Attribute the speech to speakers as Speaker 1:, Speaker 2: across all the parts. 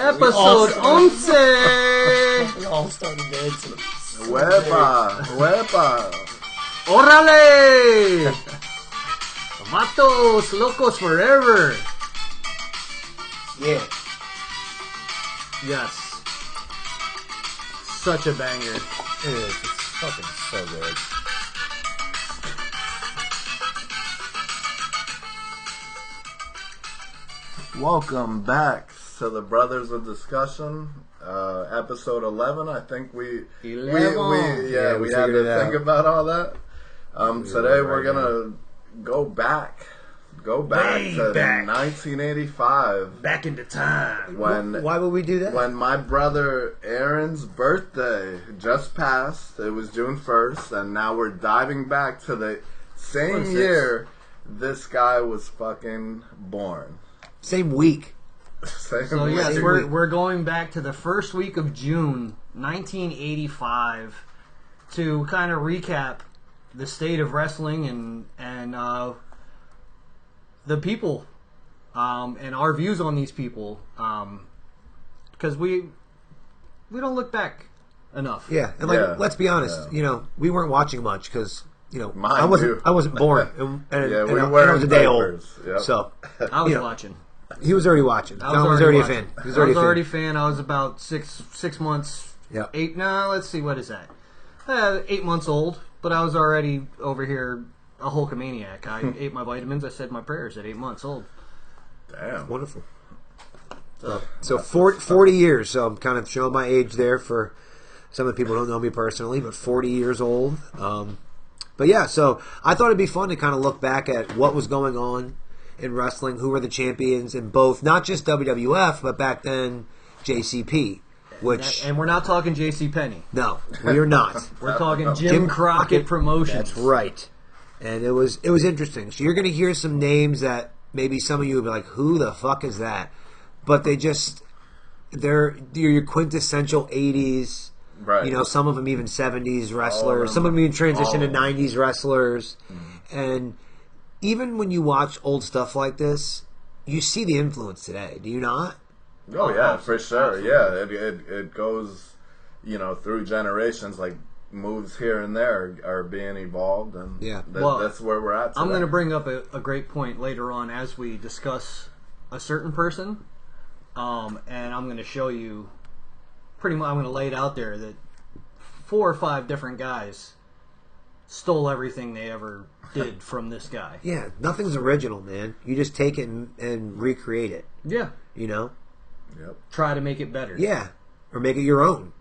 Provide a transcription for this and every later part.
Speaker 1: Episode 11.
Speaker 2: We all started dancing.
Speaker 3: Huepa.
Speaker 1: Orale! Matos locos forever.
Speaker 2: Yeah.
Speaker 1: Yes. Such a banger.
Speaker 2: It is. It's fucking so good.
Speaker 3: Welcome back to the Brothers of Discussion, episode 11. I think we had to think about all that. Today we're gonna go back to 1985.
Speaker 1: Back into time.
Speaker 2: Why would we do that?
Speaker 3: When my brother Aaron's birthday just passed. It was June 1st, and now we're diving back to the same year this guy was fucking born.
Speaker 2: Same week.
Speaker 1: So yes, we're going back to the first week of June 1985 to kind of recap the state of wrestling and the people and our views on these people, because we don't look back enough.
Speaker 2: Yeah, and let's be honest. You know, we weren't watching much because I wasn't born, and I was a day old.
Speaker 3: Yep.
Speaker 2: So
Speaker 1: I was watching.
Speaker 2: He was already watching. John was already a fan.
Speaker 1: I was already a fan. I was about six months.
Speaker 2: Yeah.
Speaker 1: Let's see, what is that? 8 months old. But I was already over here a Hulkamaniac. I ate my vitamins. I said my prayers at 8 months old.
Speaker 3: Damn.
Speaker 2: Wonderful. So 40 years. So I'm kind of showing my age there for some of the people who don't know me personally, but 40 years old. But yeah, so I thought it'd be fun to kind of look back at what was going on in wrestling, who were the champions in both, not just WWF, but back then JCP.
Speaker 1: And we're not talking J.C. Penney.
Speaker 2: No, we are not.
Speaker 1: We're talking Jim Crockett Promotions.
Speaker 2: That's right. And it was interesting. So you're going to hear some names that maybe some of you will be like, who the fuck is that? But they're your quintessential 80s,
Speaker 3: right.
Speaker 2: Some of them even 70s wrestlers. Some of them even transition to 90s wrestlers. Mm-hmm. And even when you watch old stuff like this, you see the influence today. Do you not?
Speaker 3: Oh yeah, for sure. Yeah, it goes, through generations. Like moves here and there are being evolved, and that's where we're at today.
Speaker 1: I'm going to bring up a great point later on as we discuss a certain person, and I'm going to show you. Pretty much, I'm going to lay it out there that 4 or 5 different guys stole everything they ever did from this guy.
Speaker 2: Yeah, nothing's original, man. You just take it and recreate it.
Speaker 1: Yeah.
Speaker 3: Yep.
Speaker 1: Try to make it better.
Speaker 2: Yeah, or make it your own.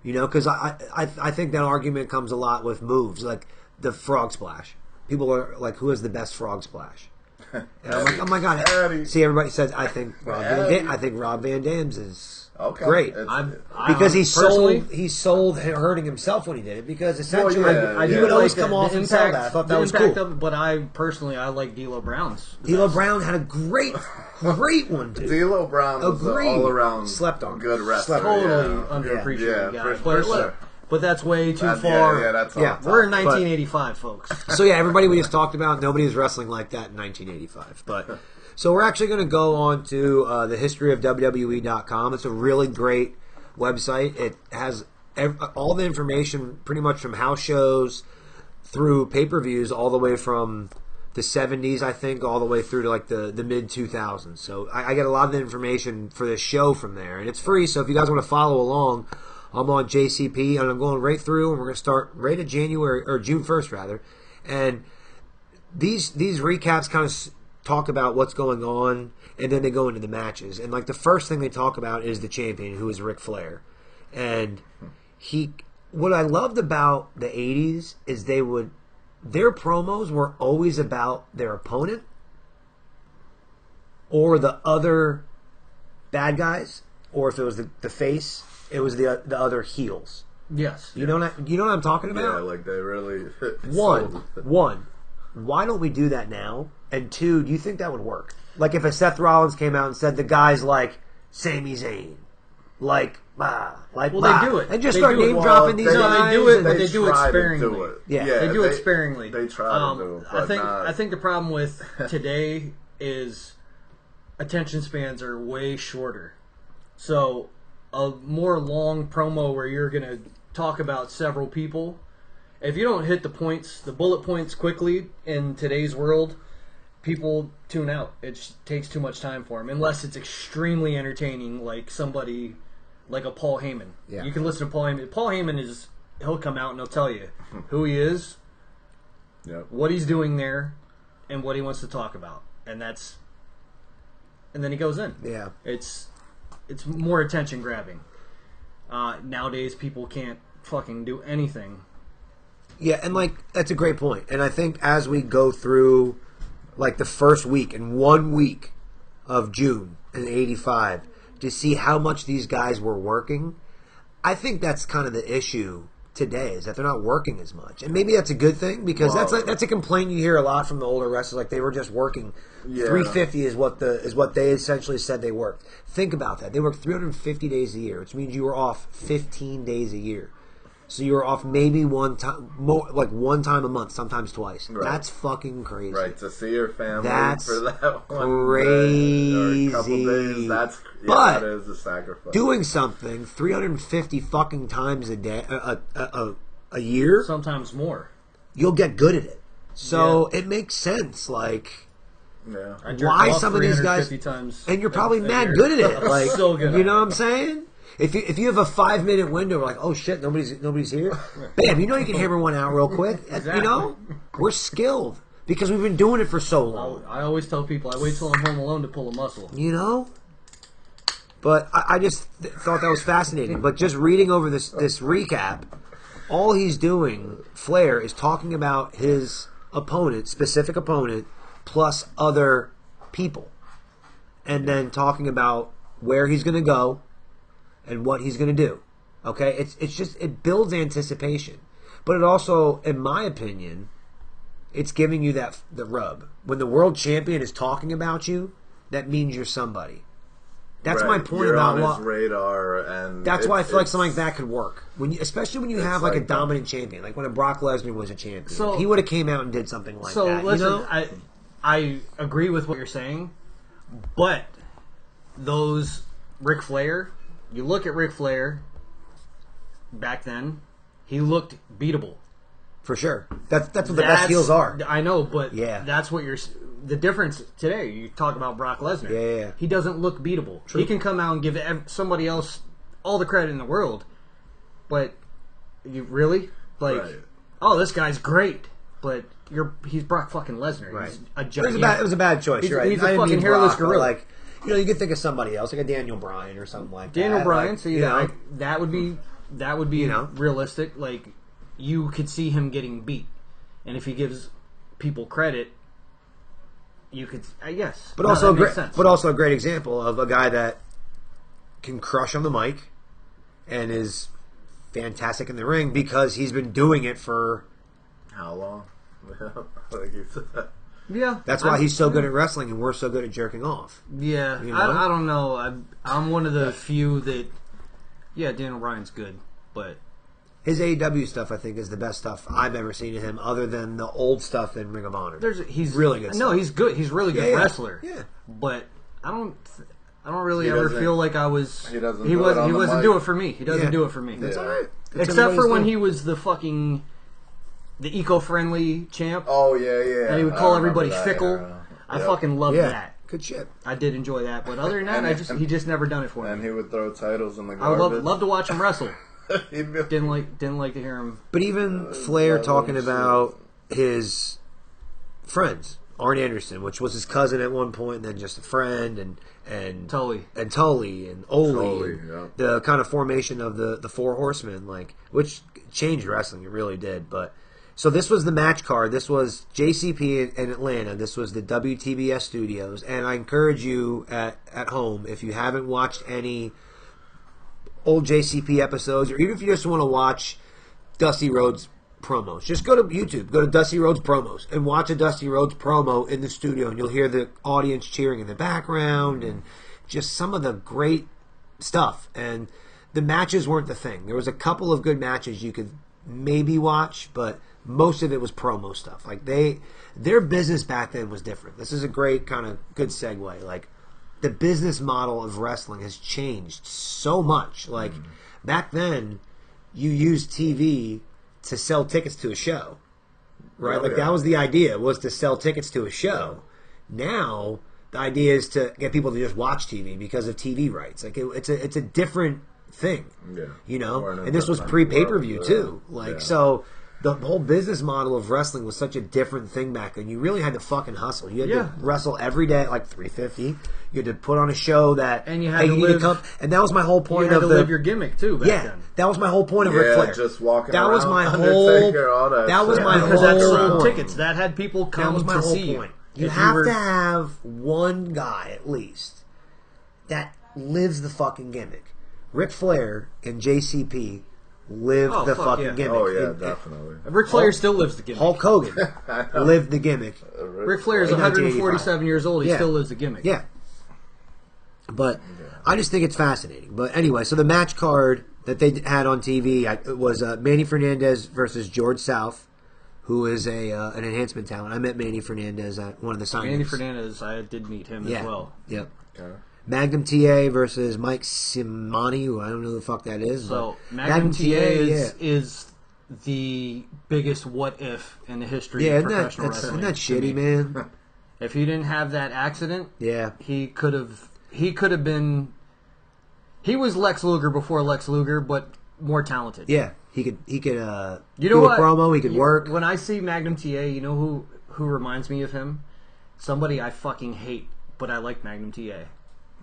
Speaker 2: Because I think that argument comes a lot with moves, like the frog splash. People are like, who has the best frog splash? And I'm like, oh my god.
Speaker 3: Eddie.
Speaker 2: See, everybody says, I think Rob Van Dam's is great.
Speaker 1: Because
Speaker 2: he sold hurting himself when he did it, because essentially he would always come off and sell that. I thought that was cool.
Speaker 1: But I like D'Lo Brown's.
Speaker 2: D'Lo Brown had a great one, dude.
Speaker 3: D'Lo Brown was all around
Speaker 2: slept on
Speaker 3: good wrestler.
Speaker 1: Totally underappreciated guy.
Speaker 3: For sure.
Speaker 1: But that's way too far. We're in 1985, folks.
Speaker 2: So yeah, everybody we just talked about, nobody was wrestling like that in 1985. But so we're actually going to go on to the history of WWE.com. It's a really great website. It has all the information pretty much from house shows through pay-per-views all the way from the 70s, I think, all the way through to like the mid-2000s. So I get a lot of the information for this show from there. And it's free, so if you guys want to follow along, I'm on JCP, and I'm going right through, and we're going to start right at June 1st, rather. And these recaps kind of talk about what's going on, and then they go into the matches. And like the first thing they talk about is the champion, who is Ric Flair. And what I loved about the 80s is their promos were always about their opponent or the other bad guys, or if it was the face, it was the other heels.
Speaker 1: Yes.
Speaker 2: You know what I'm talking about?
Speaker 3: Yeah, like they really
Speaker 2: One, why don't we do that now? And 2, do you think that would work? Like if a Seth Rollins came out and said the guy's like Sami Zayn,
Speaker 1: they do it.
Speaker 2: And just start name dropping these guys.
Speaker 1: They do it, but they do it sparingly.
Speaker 2: Yeah,
Speaker 1: they do it sparingly.
Speaker 3: They try to do it. But
Speaker 1: I think the problem with today is attention spans are way shorter. So a more long promo where you're going to talk about several people, if you don't hit the points, the bullet points quickly in today's world, people tune out. It takes too much time for them, unless it's extremely entertaining, like somebody like a Paul Heyman.
Speaker 2: Yeah.
Speaker 1: You can listen to Paul Heyman. Paul Heyman he'll come out and he'll tell you who he is, what he's doing there, and what he wants to talk about, and then he goes in.
Speaker 2: Yeah,
Speaker 1: it's more attention grabbing. Nowadays, people can't fucking do anything.
Speaker 2: Yeah, and like that's a great point. And I think as we go through like the first week and 1 week of June in '85 to see how much these guys were working, I think that's kind of the issue today, is that they're not working as much. And maybe that's a good thing, because that's a complaint you hear a lot from the older wrestlers, like they were just working 350 is what they essentially said they worked. Think about that. They worked 350 days a year, which means you were off 15 days a year. So you were off maybe one time a month, sometimes twice. Right. That's fucking crazy.
Speaker 3: Right, to see your family
Speaker 2: that's
Speaker 3: for that one
Speaker 2: crazy.
Speaker 3: Day, or a couple days, that is a sacrifice.
Speaker 2: Doing something 350 fucking times a day, a year,
Speaker 1: sometimes more,
Speaker 2: you'll get good at it. So it makes sense. Like,
Speaker 1: why
Speaker 2: some of these guys,
Speaker 1: times
Speaker 2: and you're probably mad good at it. Like,
Speaker 1: so good.
Speaker 2: You know what I'm saying? If you have a 5-minute window, like, oh shit, nobody's here. Bam, you can hammer one out real quick.
Speaker 1: Exactly.
Speaker 2: We're skilled because we've been doing it for so long.
Speaker 1: I always tell people I wait till I'm home alone to pull a muscle.
Speaker 2: But I just thought that was fascinating. But just reading over this recap, all he's doing, Flair, is talking about his opponent, specific opponent, plus other people, and then talking about where he's going to go and what he's going to do. Okay? It's just, it builds anticipation. But it also, in my opinion, it's giving you the rub. When the world champion is talking about you, that means you're somebody. That's my point
Speaker 3: you're
Speaker 2: about
Speaker 3: on his radar, and
Speaker 2: that's why I feel like something like that could work. Especially when you have like a dominant champion, like when a Brock Lesnar was a champion, so, he would have came out and did something like that. So
Speaker 1: listen, I agree with what you're saying, but those Ric Flair, you look at Ric Flair back then, he looked beatable.
Speaker 2: For sure, that's what the best heels are.
Speaker 1: I know, but that's what the difference today. You talk about Brock Lesnar.
Speaker 2: Yeah.
Speaker 1: He doesn't look beatable. True. He can come out and give somebody else all the credit in the world, but you really oh, this guy's great, but he's Brock fucking Lesnar.
Speaker 2: Right.
Speaker 1: He's a giant.
Speaker 2: It was a bad choice. You're right.
Speaker 1: He's a fucking hairless gorilla.
Speaker 2: Like, you could think of somebody else, like a Daniel Bryan or something like that.
Speaker 1: Daniel Bryan. So that would be realistic. Like, you could see him getting beat, and if he gives people credit, you could, yes.
Speaker 2: But also a great example of a guy that can crush on the mic and is fantastic in the ring because he's been doing it for
Speaker 3: how long? Like you said.
Speaker 1: Yeah,
Speaker 2: that's why he's so good at wrestling and we're so good at jerking off.
Speaker 1: Yeah, I don't know. I'm one of the few that. Yeah, Daniel Bryan's good, but
Speaker 2: his AEW stuff, I think, is the best stuff I've ever seen of him, other than the old stuff in Ring of Honor.
Speaker 1: He's
Speaker 2: really good.
Speaker 1: No,
Speaker 2: stuff.
Speaker 1: He's good. He's really good wrestler.
Speaker 2: Yeah,
Speaker 1: but I don't really ever feel like I was.
Speaker 3: He doesn't.
Speaker 1: He doesn't do it for me. He doesn't do it for me.
Speaker 2: That's all right.
Speaker 1: Except for when he was the eco-friendly champ.
Speaker 3: Oh yeah.
Speaker 1: And he would call everybody fickle. Yeah. I fucking loved that.
Speaker 2: Good shit.
Speaker 1: I did enjoy that, but other than that, he just never done it for me.
Speaker 3: And he would throw titles in the garbage.
Speaker 1: I would love to watch him wrestle. Didn't like to hear him.
Speaker 2: But even Flair talking about his friends, Arn Anderson, which was his cousin at one point, and then just a friend, and
Speaker 1: Tully
Speaker 2: and Ole, the kind of formation of the Four Horsemen, which changed wrestling. It really did. But so this was the match card. This was JCP in Atlanta. This was the WTBS studios, and I encourage you at home, if you haven't watched any old JCP episodes, or even if you just want to watch Dusty Rhodes promos, just go to YouTube, go to Dusty Rhodes promos, and watch a Dusty Rhodes promo in the studio, and you'll hear the audience cheering in the background, and just some of the great stuff. And the matches weren't the thing. There was a couple of good matches you could maybe watch, but most of it was promo stuff. Like their business back then was different. This is a great kind of good segue. Like, the business model of wrestling has changed so much. Like back then, you used TV to sell tickets to a show, right?
Speaker 3: Oh,
Speaker 2: like
Speaker 3: yeah.
Speaker 2: that was the idea, was to sell tickets to a show. Now the idea is to get people to just watch TV because of TV rights. Like it's a different thing, you know. And this was pre-pay-per-view too. Like so. The whole business model of wrestling was such a different thing back then. You really had to fucking hustle. You had to wrestle every day at like $3.50. You had to put on a show that
Speaker 1: and you had to
Speaker 2: come. And that was my whole point.
Speaker 1: You had to live your gimmick too. Back then.
Speaker 2: That was my whole point of Ric Flair.
Speaker 3: Just walking.
Speaker 2: That
Speaker 3: around,
Speaker 2: was my whole. That was my
Speaker 1: because
Speaker 2: whole.
Speaker 1: that sold tickets. That had people come
Speaker 2: that was my
Speaker 1: to
Speaker 2: whole
Speaker 1: see
Speaker 2: point.
Speaker 1: you.
Speaker 2: You have to have one guy at least that lives the fucking gimmick. Ric Flair and JCP. Lived the fucking gimmick.
Speaker 3: Oh yeah, definitely.
Speaker 1: Ric Flair still lives the gimmick.
Speaker 2: Hulk Hogan lived the gimmick.
Speaker 1: Ric Flair is 147 years old. He still lives the gimmick.
Speaker 2: Yeah. But I just think it's fascinating. But anyway, so the match card that they had on TV was Manny Fernandez versus George South, who is an enhancement talent. I met Manny Fernandez at one of the signings.
Speaker 1: Manny Fernandez, I did meet him as well.
Speaker 2: Yep. Okay. Magnum TA versus Mike Simani, who I don't know who the fuck that is.
Speaker 1: So Magnum TA is the biggest what if in the history of professional wrestling.
Speaker 2: Isn't that shitty, man?
Speaker 1: If he didn't have that accident, he could have been. He was Lex Luger before Lex Luger, but more talented.
Speaker 2: Yeah, he could.
Speaker 1: You know
Speaker 2: do
Speaker 1: what?
Speaker 2: A promo. He could work.
Speaker 1: When I see Magnum TA, you know who reminds me of him? Somebody I fucking hate, but I like Magnum TA.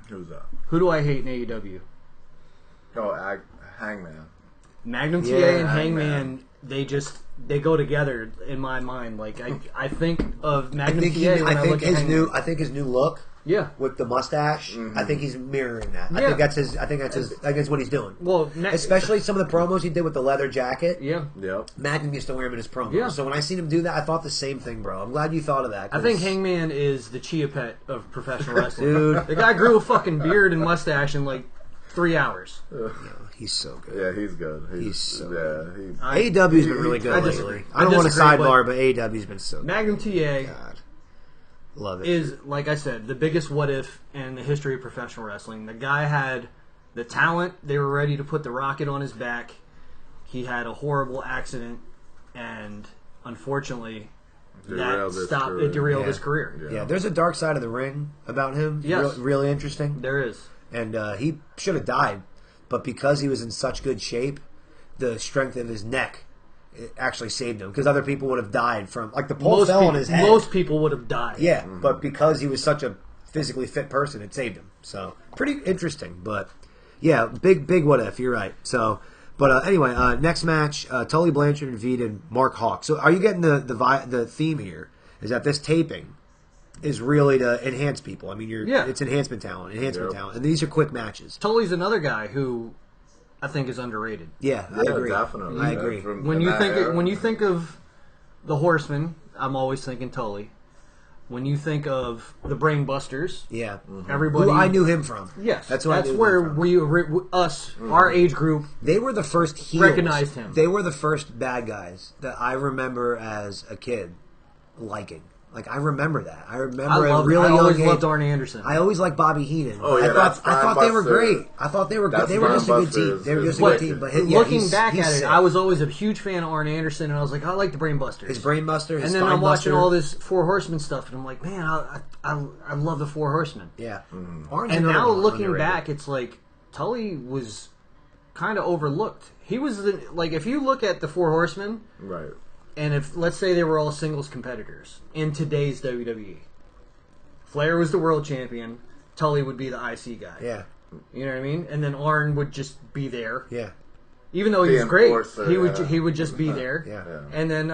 Speaker 3: Who's that?
Speaker 1: Who do I hate in AEW?
Speaker 3: Oh, Hangman.
Speaker 1: Magnum TA and Hangman, they go together in my mind. Like I think of Magnum TA when I look at Hangman.
Speaker 2: I think his new look.
Speaker 1: Yeah,
Speaker 2: with the mustache, I think he's mirroring that. I think that's his. I think that's what he's doing.
Speaker 1: Well,
Speaker 2: especially some of the promos he did with the leather jacket.
Speaker 3: Yeah.
Speaker 2: Magnum used to wear him in his promos.
Speaker 1: Yeah.
Speaker 2: So when I seen him do that, I thought the same thing, bro. I'm glad you thought of that.
Speaker 1: I think Hangman is the Chia Pet of professional wrestling.
Speaker 2: Dude,
Speaker 1: the guy grew a fucking beard and mustache in like 3 hours.
Speaker 2: He's so good.
Speaker 3: Yeah, he's good.
Speaker 2: He's so good.
Speaker 3: AEW's
Speaker 2: been really good lately. I don't want to sidebar, but AEW's been so good.
Speaker 1: Magnum TA.
Speaker 2: God. Love it.
Speaker 1: Is, like I said, the biggest what if in the history of professional wrestling. The guy had the talent. They were ready to put the rocket on his back. He had a horrible accident, and unfortunately, it derailed his career.
Speaker 2: Yeah, there's a dark side of the ring about him.
Speaker 1: Yes.
Speaker 2: Really interesting.
Speaker 1: There is.
Speaker 2: And he should have died, but because he was in such good shape, the strength of his neck it actually saved him, because other people would have died from, like, the pole fell on his head.
Speaker 1: Most people would have died.
Speaker 2: Yeah, but because he was such a physically fit person, it saved him. So pretty interesting, but yeah, big what if. You're right. So, but anyway, next match, Tully Blanchard defeated Mark Hawk. So are you getting the theme here? Is that this taping is really to enhance people? I mean, it's enhancement talent, and these are quick matches.
Speaker 1: Tully's another guy who I think is underrated.
Speaker 2: Yeah, I agree.
Speaker 3: Definitely.
Speaker 2: I agree.
Speaker 1: When you think of the Horsemen, I'm always thinking Tully. When you think of the Brain Busters, everybody.
Speaker 2: Who I knew him from.
Speaker 1: Yes,
Speaker 2: that's
Speaker 1: where our age group.
Speaker 2: They were the first heels.
Speaker 1: Recognized him.
Speaker 2: They were the first bad guys that I remember as a kid liking. Like, I remember that. I always
Speaker 1: loved Arn Anderson.
Speaker 2: I always liked Bobby Heenan.
Speaker 3: Oh, yeah,
Speaker 2: I thought they were great. I thought they were good. They were just a good team. They were just a good team. But
Speaker 1: looking back at it, I was always a huge fan of Arn Anderson, and I was like, I like the Brain Busters.
Speaker 2: His Brain Buster, his
Speaker 1: and then I'm watching all this Four Horsemen stuff, and I'm like, man, I love the Four Horsemen.
Speaker 2: Yeah.
Speaker 1: And now looking back, it's like Tully was kind of overlooked. He was like, if you look at the Four Horsemen,
Speaker 3: right.
Speaker 1: And if, let's say, they were all singles competitors in today's WWE, Flair was the world champion, Tully would be the IC guy.
Speaker 2: Yeah.
Speaker 1: You know what I mean? And then Arn would just be there.
Speaker 2: Yeah.
Speaker 1: Even though he was great, he would just be there.
Speaker 2: Yeah.
Speaker 1: And then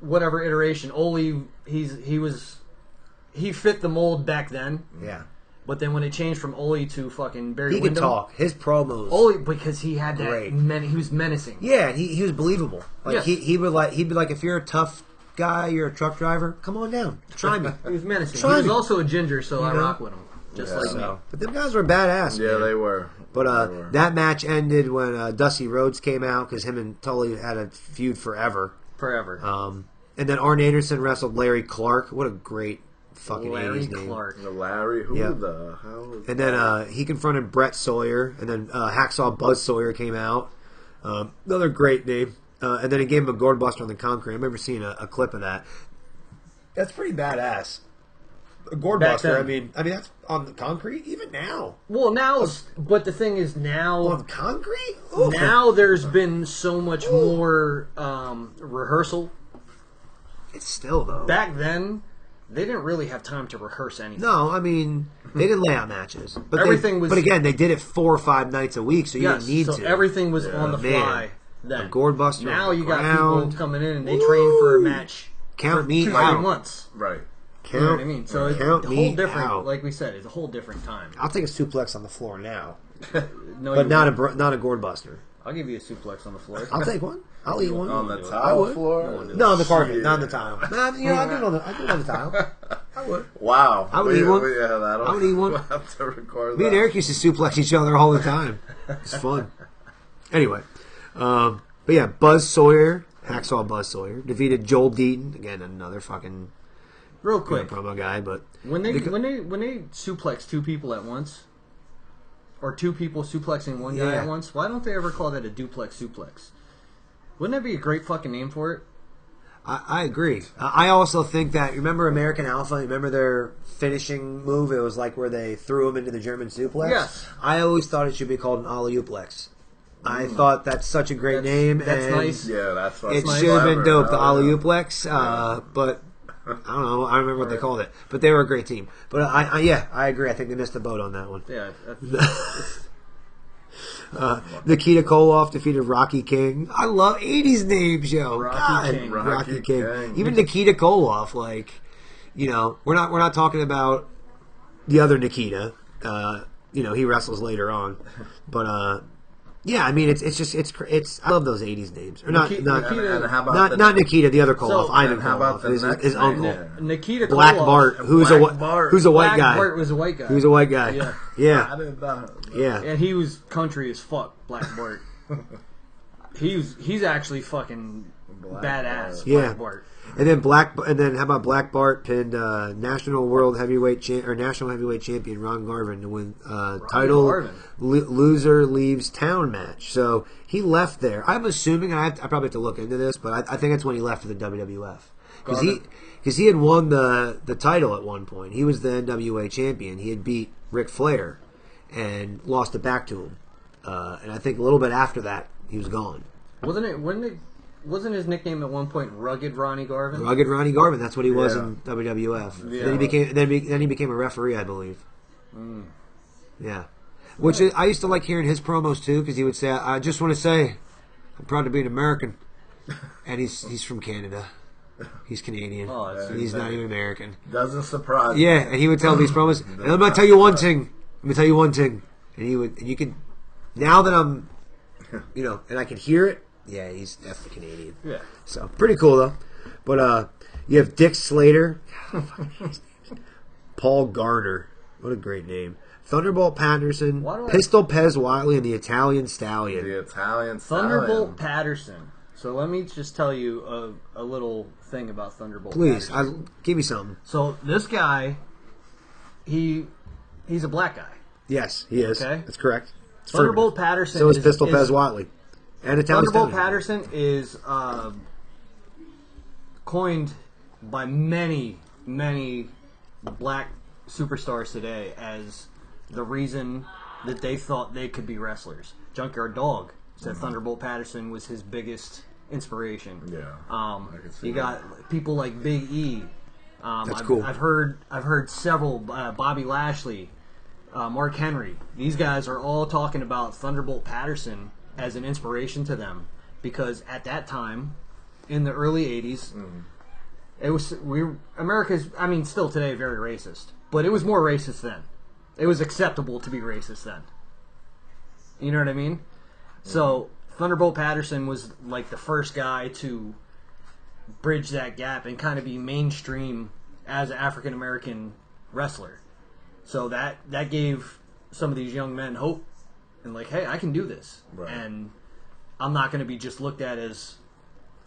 Speaker 1: whatever iteration, Ole, he fit the mold back then.
Speaker 2: Yeah.
Speaker 1: But then when it changed from Ole to fucking Barry
Speaker 2: Windham, he could talk. His promos.
Speaker 1: Ole, because he had that. He was menacing.
Speaker 2: Yeah, he was believable. Like he'd be like, if you're a tough guy, you're a truck driver, come on down, try me.
Speaker 1: He was menacing. He was also a ginger, so I rock with him, just like me.
Speaker 2: But them guys were badass.
Speaker 3: Yeah,
Speaker 2: man.
Speaker 3: they were.
Speaker 2: But that match ended when Dusty Rhodes came out, because him and Tully had a feud forever.
Speaker 1: Forever.
Speaker 2: And then Arn Anderson wrestled Larry Clark. What a great fucking
Speaker 1: Larry
Speaker 2: 80s name.
Speaker 1: Clark.
Speaker 3: Larry, who
Speaker 2: Yeah.
Speaker 3: the hell is
Speaker 2: And then he confronted Brett Sawyer, and then Hacksaw Buzz Sawyer came out. Another great name. And then he gave him a Gourd Buster on the concrete. I remember seeing a clip of that. That's pretty badass. A Gourd Buster. I mean that's on the concrete even now.
Speaker 1: Well, now, but the thing is now
Speaker 2: On concrete? Ooh.
Speaker 1: now there's been so much more rehearsal.
Speaker 2: It's still though.
Speaker 1: Back then, they didn't really have time to rehearse anything.
Speaker 2: No, I mean they didn't lay out matches, but
Speaker 1: Everything was.
Speaker 2: But again, they did it 4 or 5 nights a week, so you
Speaker 1: yes,
Speaker 2: didn't need
Speaker 1: so
Speaker 2: to.
Speaker 1: everything was on the
Speaker 2: Man.
Speaker 1: fly. Then
Speaker 2: A Gourd Buster.
Speaker 1: now
Speaker 2: on the
Speaker 1: you got
Speaker 2: ground.
Speaker 1: people coming in and they train for a match.
Speaker 2: Count
Speaker 1: for
Speaker 2: me
Speaker 1: 2-3
Speaker 2: out.
Speaker 1: months.
Speaker 3: right?
Speaker 1: You know what I mean? So it's a
Speaker 2: Count
Speaker 1: whole
Speaker 2: me
Speaker 1: different.
Speaker 2: out.
Speaker 1: Like we said, it's a whole different time.
Speaker 2: I'll take a suplex on the floor now,
Speaker 1: No,
Speaker 2: but
Speaker 1: you
Speaker 2: not
Speaker 1: won't.
Speaker 2: not a Gourd Buster.
Speaker 1: I'll give you a suplex on the floor.
Speaker 2: I'll take one. I'll eat one.
Speaker 3: On the
Speaker 1: I
Speaker 3: tile
Speaker 2: would.
Speaker 3: floor?
Speaker 2: No, on the carpet,
Speaker 3: Shit.
Speaker 2: not on the tile. Nah, you know, I do it on the tile. I would.
Speaker 3: Wow.
Speaker 2: I would eat one.
Speaker 3: Yeah,
Speaker 2: I would eat one.
Speaker 3: We'll have to record
Speaker 2: Me
Speaker 3: that.
Speaker 2: and Eric used to suplex each other all the time. It's fun. Anyway, but yeah, Buzz Sawyer, Hacksaw Buzz Sawyer, defeated Joel Deaton. Again, another fucking
Speaker 1: Real quick,
Speaker 2: promo guy. But
Speaker 1: when they suplex 2 people at once, or 2 people suplexing one guy
Speaker 2: Yeah.
Speaker 1: at once, why don't they ever call that a duplex suplex? Wouldn't that be a great fucking name for it?
Speaker 2: I agree. I also think that, remember American Alpha? Remember their finishing move? It was like where they threw him into the German suplex?
Speaker 1: Yes.
Speaker 2: I always thought it should be called an alley-ooplex. I thought that's such a great name.
Speaker 1: That's
Speaker 2: and
Speaker 1: nice.
Speaker 3: Yeah, that's what
Speaker 2: It
Speaker 1: nice.
Speaker 2: should have been dope, the
Speaker 3: Hell yeah.
Speaker 2: alley-ooplex, but I don't know. I remember what they called it. But they were a great team. But I agree. I think they missed the boat on that one.
Speaker 1: Yeah.
Speaker 2: Nikita Koloff defeated Rocky King. I love 80s names, yo.
Speaker 1: Rocky
Speaker 2: God,
Speaker 1: King.
Speaker 2: Rocky King.
Speaker 3: King.
Speaker 2: Even Nikita Koloff, like, you know, we're not talking about the other Nikita. You know, he wrestles later on. But yeah, I mean, it's I love those 80s names. Or not
Speaker 1: Nikita-
Speaker 3: And how about
Speaker 2: not Nikita, the other Koloff,
Speaker 1: So-
Speaker 2: Ivan
Speaker 3: and how about
Speaker 2: Koloff,
Speaker 3: the next
Speaker 2: his
Speaker 3: name?
Speaker 2: uncle.
Speaker 3: Yeah.
Speaker 1: Nikita
Speaker 2: Black
Speaker 1: Koloff.
Speaker 2: Bart, who's
Speaker 3: Black Bart.
Speaker 2: a white
Speaker 1: Black
Speaker 2: guy.
Speaker 1: Bart was a white guy.
Speaker 2: Who's a white guy.
Speaker 1: Yeah.
Speaker 2: Yeah.
Speaker 3: I didn't know.
Speaker 2: Yeah.
Speaker 1: And he was country as fuck, Black Bart. He's actually fucking
Speaker 3: Black
Speaker 1: badass,
Speaker 3: Bart.
Speaker 2: Yeah.
Speaker 1: Black Bart.
Speaker 2: And then how about Black Bart pinned National Heavyweight Champion Ron Garvin to win title
Speaker 1: Garvin.
Speaker 2: loser leaves town match. So he left there. I'm assuming I probably have to look into this, but I think that's when he left for the WWF because he had won the title at one point. He was the NWA champion. He had beat Ric Flair and lost it back to him. And I think a little bit after that he was gone.
Speaker 1: Wasn't his nickname at one point Rugged Ronnie Garvin?
Speaker 2: Rugged Ronnie Garvin. That's what he was
Speaker 3: Yeah.
Speaker 2: in WWF.
Speaker 3: Yeah.
Speaker 2: Then he became a referee, I believe. Yeah, which I used to like hearing his promos too, because he would say, "I just want to say, I'm proud to be an American," and he's from Canada. He's Canadian.
Speaker 1: Oh, that's
Speaker 2: He's not even American.
Speaker 3: Doesn't surprise
Speaker 2: Yeah, and he would tell these promos. And I'm gonna tell you one thing. And he would, and you could. Now that I'm, you know, and I can hear it. Yeah, he's definitely Canadian.
Speaker 1: Yeah.
Speaker 2: So pretty cool though. But you have Dick Slater, Paul Garner. What a great name. Thunderbolt Patterson,
Speaker 1: Why do I-
Speaker 2: Pistol Pez Wiley, and the Italian Stallion.
Speaker 3: The Italian
Speaker 1: Thunderbolt
Speaker 3: Stallion.
Speaker 1: Patterson. So let me just tell you a little thing about Thunderbolt
Speaker 2: Please,
Speaker 1: Patterson.
Speaker 2: give me something.
Speaker 1: So this guy, he's a black guy.
Speaker 2: Yes, he is.
Speaker 1: Okay.
Speaker 2: That's correct. It's
Speaker 1: Thunderbolt
Speaker 2: affirmative.
Speaker 1: Patterson.
Speaker 2: So is Pistol Pez Wiley. And Italian
Speaker 1: Thunderbolt
Speaker 2: Stallion.
Speaker 1: Patterson is coined by many black superstars today as the reason that they thought they could be wrestlers. Junkyard Dog said Thunderbolt Patterson was his biggest inspiration.
Speaker 3: Yeah, I can see
Speaker 1: You
Speaker 3: that.
Speaker 1: got people like Big E.
Speaker 2: That's cool.
Speaker 1: I've heard several Bobby Lashley, Mark Henry. These guys are all talking about Thunderbolt Patterson as an inspiration to them because at that time, in the early '80s, it was America's. I mean, still today, very racist, but it was more racist then. It was acceptable to be racist then. You know what I mean? So Thunderbolt Patterson was like the first guy to bridge that gap and kind of be mainstream as an African American wrestler. So that gave some of these young men hope and like, hey, I can do this,
Speaker 3: Right.
Speaker 1: and I'm not going to be just looked at as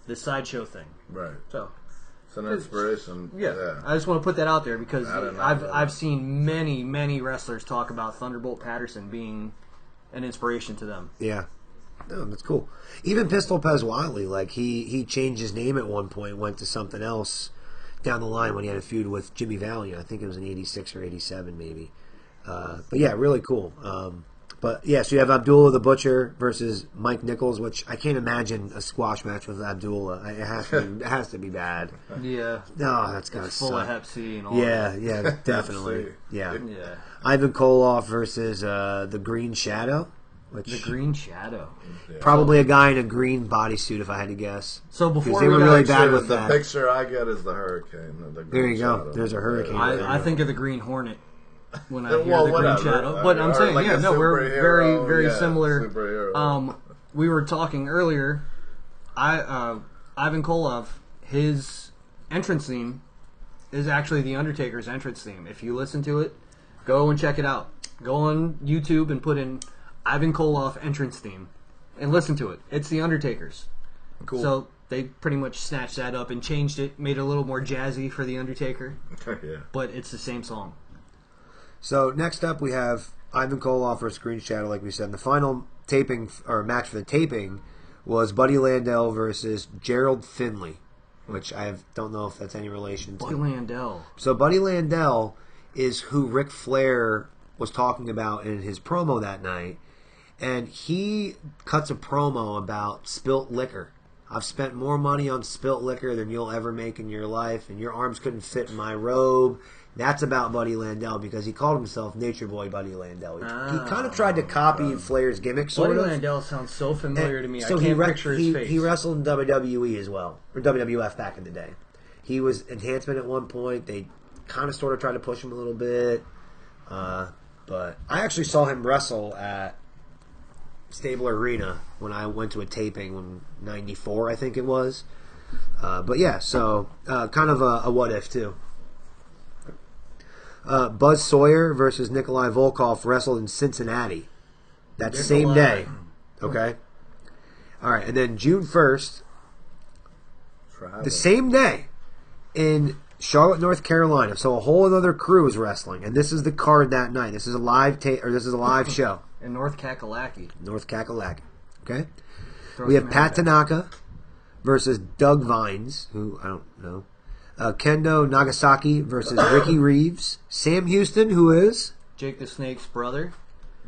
Speaker 1: this sideshow thing.
Speaker 3: Right.
Speaker 1: So
Speaker 3: It's an inspiration.
Speaker 1: Yeah. I just want to put that out there because I've seen many wrestlers talk about Thunderbolt Patterson being an inspiration to them.
Speaker 2: Yeah. No, that's cool. Even Pistol Pez Wiley, like he changed his name at one point, went to something else down the line when he had a feud with Jimmy Valiant. I think it was in 86 or 87 maybe. But yeah, really cool. But yeah, so you have Abdullah the Butcher versus Mike Nichols, which I can't imagine a squash match with Abdullah. It has to be bad.
Speaker 1: Yeah.
Speaker 2: No, that's gotta suck.
Speaker 1: Full of Hep C and all
Speaker 2: that. Yeah, definitely. yeah. Ivan Koloff versus the Green Shadow.
Speaker 1: The Green Shadow.
Speaker 2: Probably a guy in a green bodysuit, if I had to guess.
Speaker 1: So before
Speaker 2: they were really bad with
Speaker 3: that. The picture I get is the Hurricane.
Speaker 2: There you go. There's a Hurricane.
Speaker 1: I think of the Green Hornet when I hear the Green Shadow. But I'm saying, we're very similar. We were talking earlier. Ivan Koloff, his entrance theme is actually the Undertaker's entrance theme. If you listen to it, go and check it out. Go on YouTube and put in Ivan Koloff entrance theme and listen to it. It's the Undertaker's.
Speaker 2: Cool.
Speaker 1: So they pretty much snatched that up and changed it, made it a little more jazzy for the Undertaker.
Speaker 3: Yeah.
Speaker 1: But it's the same song.
Speaker 2: So next up we have Ivan Koloff versus Green Shadow, like we said. And the final taping or match for the taping was Buddy Landel versus Gerald Finley, which I don't know if that's any relation to.
Speaker 1: Buddy Landel.
Speaker 2: So Buddy Landel is who Ric Flair was talking about in his promo that night. And he cuts a promo about spilt liquor. I've spent more money on spilt liquor than you'll ever make in your life, and your arms couldn't fit in my robe. That's about Buddy Landel because he called himself Nature Boy Buddy Landel. He kind of tried to copy Flair's gimmick, sort
Speaker 1: Buddy
Speaker 2: of.
Speaker 1: Landel sounds so familiar to me. So I can't picture his face.
Speaker 2: He wrestled in WWE as well, or WWF back in the day. He was Enhancement at one point. They kind of sort of tried to push him a little bit. But I actually saw him wrestle at Stabler Arena when I went to a taping in '94, I think it was. But yeah, so kind of a what if too. Buzz Sawyer versus Nikolai Volkov wrestled in Cincinnati that same day. Okay. All right, and then June 1st, the same day in Charlotte, North Carolina. So a whole other crew is wrestling, and this is the card that night. This is a live show
Speaker 1: in North Kakalaki.
Speaker 2: Okay. We have Pat Tanaka versus Doug Vines, who I don't know. Kendo Nagasaki versus Ricky Reeves. Sam Houston, who is
Speaker 1: Jake the Snake's brother.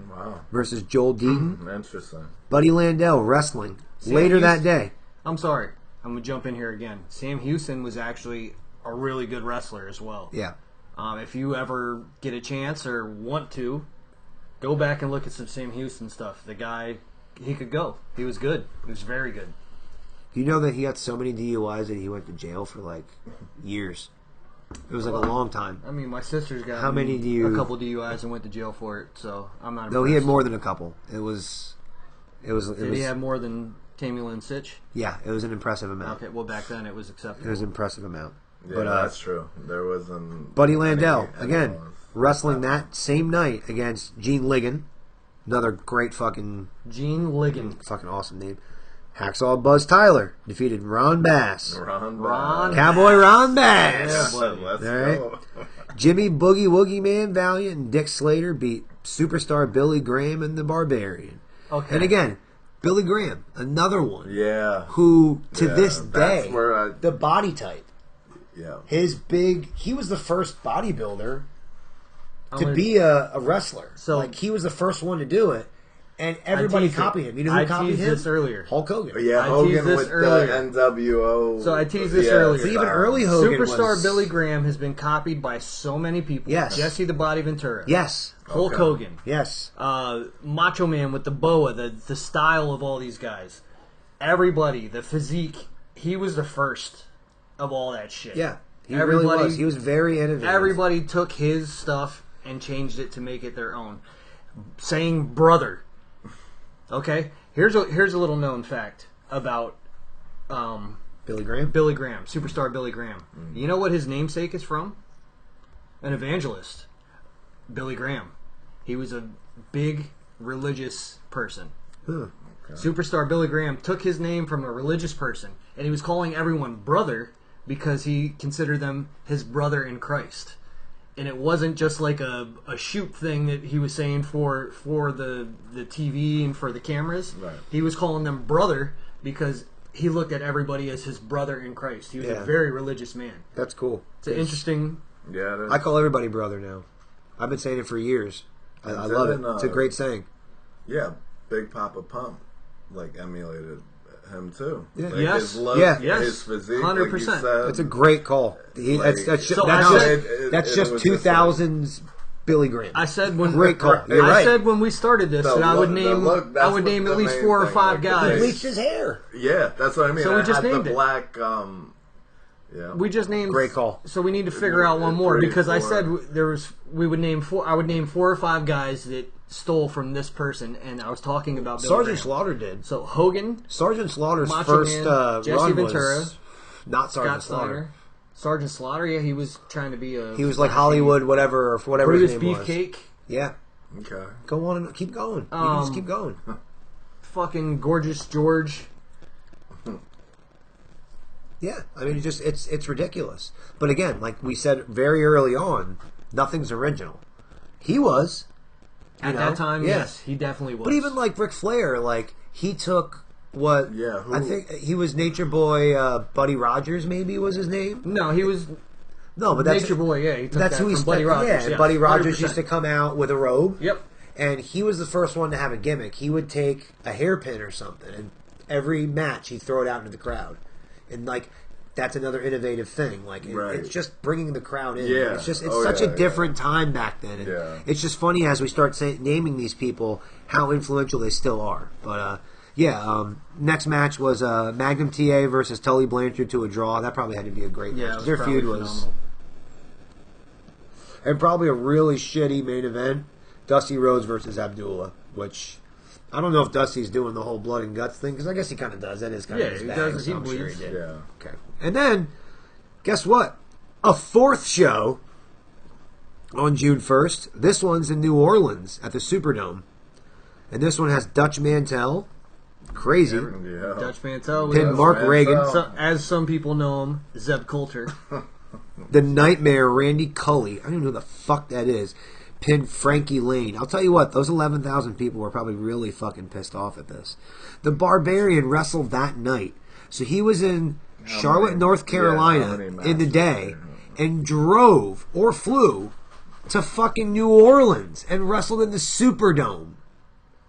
Speaker 3: Wow.
Speaker 2: Versus Joel Deaton.
Speaker 3: Interesting.
Speaker 2: Buddy Landel wrestling later that day.
Speaker 1: I'm sorry. I'm going to jump in here again. Sam Houston was actually a really good wrestler as well.
Speaker 2: Yeah.
Speaker 1: If you ever get a chance or want to, go back and look at some Sam Houston stuff. The guy, he could go. He was good. He was very good.
Speaker 2: You know that he had so many DUIs that he went to jail for like years. It was like a long time.
Speaker 1: I mean, my sister's got
Speaker 2: a
Speaker 1: couple DUIs and went to jail for it, so I'm not impressed.
Speaker 2: No, he had more than a couple.
Speaker 1: Did he have more than Tammy Lynn Sitch?
Speaker 2: Yeah, it was an impressive amount.
Speaker 1: Okay, well back then it was acceptable.
Speaker 2: It was an impressive amount.
Speaker 3: Yeah, but, that's true. There wasn't
Speaker 2: Buddy Landel again wrestling that same night against Gene Ligon, another great fucking
Speaker 1: Gene Ligon,
Speaker 2: fucking awesome name. Hacksaw Buzz Tyler defeated Ron Bass. Cowboy Ron Bass.
Speaker 3: Yeah, let's go.
Speaker 2: Jimmy Boogie Woogie Man Valiant and Dick Slater beat superstar Billy Graham and the Barbarian.
Speaker 1: Okay.
Speaker 2: And again, Billy Graham, another one.
Speaker 3: Yeah.
Speaker 2: Who to this day,
Speaker 3: where
Speaker 2: the body type.
Speaker 3: Yeah.
Speaker 2: He was the first bodybuilder to be a wrestler.
Speaker 1: So
Speaker 2: like he was the first one to do it. And everybody copied him. You know who copied him?
Speaker 1: I teased this earlier.
Speaker 2: Hulk Hogan.
Speaker 3: Yeah, Hogan with the NWO.
Speaker 1: So I teased this earlier.
Speaker 2: So even early Hogan
Speaker 1: Superstar Billy Graham has been copied by so many people.
Speaker 2: Yes.
Speaker 1: Jesse the Body Ventura.
Speaker 2: Yes.
Speaker 1: Hulk Hogan.
Speaker 2: Yes.
Speaker 1: Macho Man with the boa, the style of all these guys. Everybody, the physique. He was the first of all that shit.
Speaker 2: Yeah. He really was. He was very innovative.
Speaker 1: Everybody took his stuff and changed it to make it their own. Saying brother. Okay, here's a little known fact about
Speaker 2: Billy Graham.
Speaker 1: Superstar Billy Graham. Mm-hmm. You know what his namesake is from? An evangelist, Billy Graham. He was a big religious person.
Speaker 2: Huh.
Speaker 1: Okay. Superstar Billy Graham took his name from a religious person, and he was calling everyone brother because he considered them his brother in Christ. And it wasn't just like a shoot thing that he was saying for the TV and for the cameras.
Speaker 3: Right.
Speaker 1: He was calling them brother because he looked at everybody as his brother in Christ. He was a very religious man.
Speaker 2: That's cool.
Speaker 1: It's an interesting...
Speaker 3: Yeah, it is.
Speaker 2: I call everybody brother now. I've been saying it for years. I love it. It's a great saying.
Speaker 3: Yeah, Big Papa Pump, like, emulated him too.
Speaker 2: Yeah.
Speaker 3: Like,
Speaker 1: Yes.
Speaker 3: his look,
Speaker 1: Yes.
Speaker 3: his physique,
Speaker 1: 100%.
Speaker 3: like you said.
Speaker 2: It's a great call. That's
Speaker 1: So
Speaker 2: just 2000s Billy Graham.
Speaker 1: I said when
Speaker 2: Great call. You're
Speaker 1: I
Speaker 2: right.
Speaker 1: said when we started this that I would name at least 4 or 5
Speaker 2: He
Speaker 1: guys.
Speaker 2: bleached his hair.
Speaker 3: Yeah, that's what I mean.
Speaker 1: So we
Speaker 3: I
Speaker 1: just
Speaker 3: had
Speaker 1: named
Speaker 3: the
Speaker 1: it.
Speaker 3: black. Yeah.
Speaker 1: We just named
Speaker 2: Great call.
Speaker 1: So we need to figure out one more
Speaker 3: 3,
Speaker 1: because I
Speaker 3: 4.
Speaker 1: said we would name 4. I would name 4 or 5 guys that stole from this person, and I was talking about Billy
Speaker 2: Sergeant
Speaker 1: Graham.
Speaker 2: Slaughter did.
Speaker 1: So Hogan,
Speaker 2: Sergeant Slaughter's
Speaker 1: Macho
Speaker 2: first
Speaker 1: Man, Jesse
Speaker 2: run
Speaker 1: Ventura,
Speaker 2: was not Sergeant
Speaker 1: Scott
Speaker 2: Slaughter.
Speaker 1: Steiner, Sergeant Slaughter. Yeah, he was trying to be a.
Speaker 2: He was like Hollywood, whatever his
Speaker 1: Brutus
Speaker 2: name was.
Speaker 1: Beefcake.
Speaker 2: Yeah.
Speaker 3: Okay.
Speaker 2: Go on and keep going. You can just keep going.
Speaker 1: Fucking Gorgeous George.
Speaker 2: Yeah, I mean, it's ridiculous. But again, like we said very early on, nothing's original. He was
Speaker 1: At that time, yes, he definitely was.
Speaker 2: But even like Ric Flair, like he took what?
Speaker 3: Yeah, who?
Speaker 2: I think he was Nature Boy. Buddy Rogers, maybe was his name.
Speaker 1: No, he was
Speaker 2: No, but that's
Speaker 1: Nature Boy. Yeah, he took
Speaker 2: that's
Speaker 1: that
Speaker 2: who he
Speaker 1: from Buddy Rogers.
Speaker 2: Yeah, and
Speaker 1: yes,
Speaker 2: Buddy Rogers
Speaker 1: 100%.
Speaker 2: used to come out with a robe.
Speaker 1: Yep.
Speaker 2: And he was the first one to have a gimmick. He would take a hairpin or something, and every match he'd throw it out into the crowd. And like that's another innovative thing. Like
Speaker 3: Right.
Speaker 2: it's just bringing the crowd in.
Speaker 3: Yeah.
Speaker 2: It's just
Speaker 3: Oh,
Speaker 2: such
Speaker 3: yeah,
Speaker 2: a different time back then. And
Speaker 3: Yeah.
Speaker 2: it's just funny as we start naming these people how influential they still are. But next match was Magnum TA versus Tully Blanchard to a draw. That probably had to be a great
Speaker 1: Yeah,
Speaker 2: match.
Speaker 1: it was
Speaker 2: Their
Speaker 1: probably
Speaker 2: feud was
Speaker 1: phenomenal.
Speaker 2: and probably a really shitty main event. Dusty Rhodes versus Abdullah, which I don't know if Dusty's doing the whole blood and guts thing because I guess he kind of does. That is kind of his
Speaker 1: he
Speaker 2: bag,
Speaker 1: does.
Speaker 2: so
Speaker 1: He
Speaker 2: I'm sure
Speaker 1: bleeds.
Speaker 2: he did.
Speaker 3: Yeah.
Speaker 2: Okay, and then guess what? A fourth show on June 1st. This one's in New Orleans at the Superdome, and this one has Dutch Mantel, crazy,
Speaker 3: Yeah.
Speaker 1: Dutch Mantel.
Speaker 2: pinned Mark
Speaker 3: Mantel.
Speaker 2: Reagan,
Speaker 1: As some people know him, Zeb Coulter.
Speaker 2: the Nightmare Randy Cully. I don't even know who the fuck that is. Pinned Frankie Lane. I'll tell you what, those 11,000 people were probably really fucking pissed off at this. The Barbarian wrestled that night. So he was in Charlotte,
Speaker 3: many-
Speaker 2: North
Speaker 3: how
Speaker 2: Carolina
Speaker 3: many
Speaker 2: in the
Speaker 3: matches
Speaker 2: day
Speaker 3: were
Speaker 2: and drove or flew to fucking New Orleans and wrestled in the Superdome.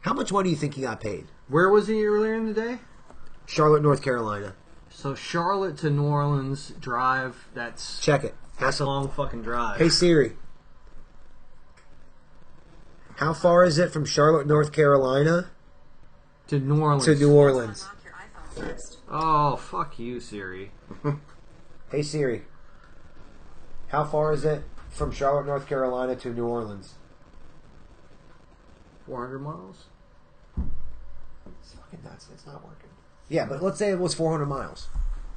Speaker 2: How much money do you think he got paid?
Speaker 1: Where was he earlier in the day?
Speaker 2: Charlotte, North Carolina.
Speaker 1: So Charlotte to New Orleans drive. That's
Speaker 2: Check it.
Speaker 1: that's a long fucking drive.
Speaker 2: Hey Siri. How far is it from Charlotte, North Carolina
Speaker 1: to New Orleans.
Speaker 2: to New Orleans?
Speaker 4: Unlock your iPhone first.
Speaker 1: Oh, fuck you, Siri.
Speaker 2: Hey Siri. How far is it from Charlotte, North Carolina to New Orleans?
Speaker 1: 400 miles.
Speaker 2: It's fucking nuts. It's not working. Yeah, but let's say it was 400 miles.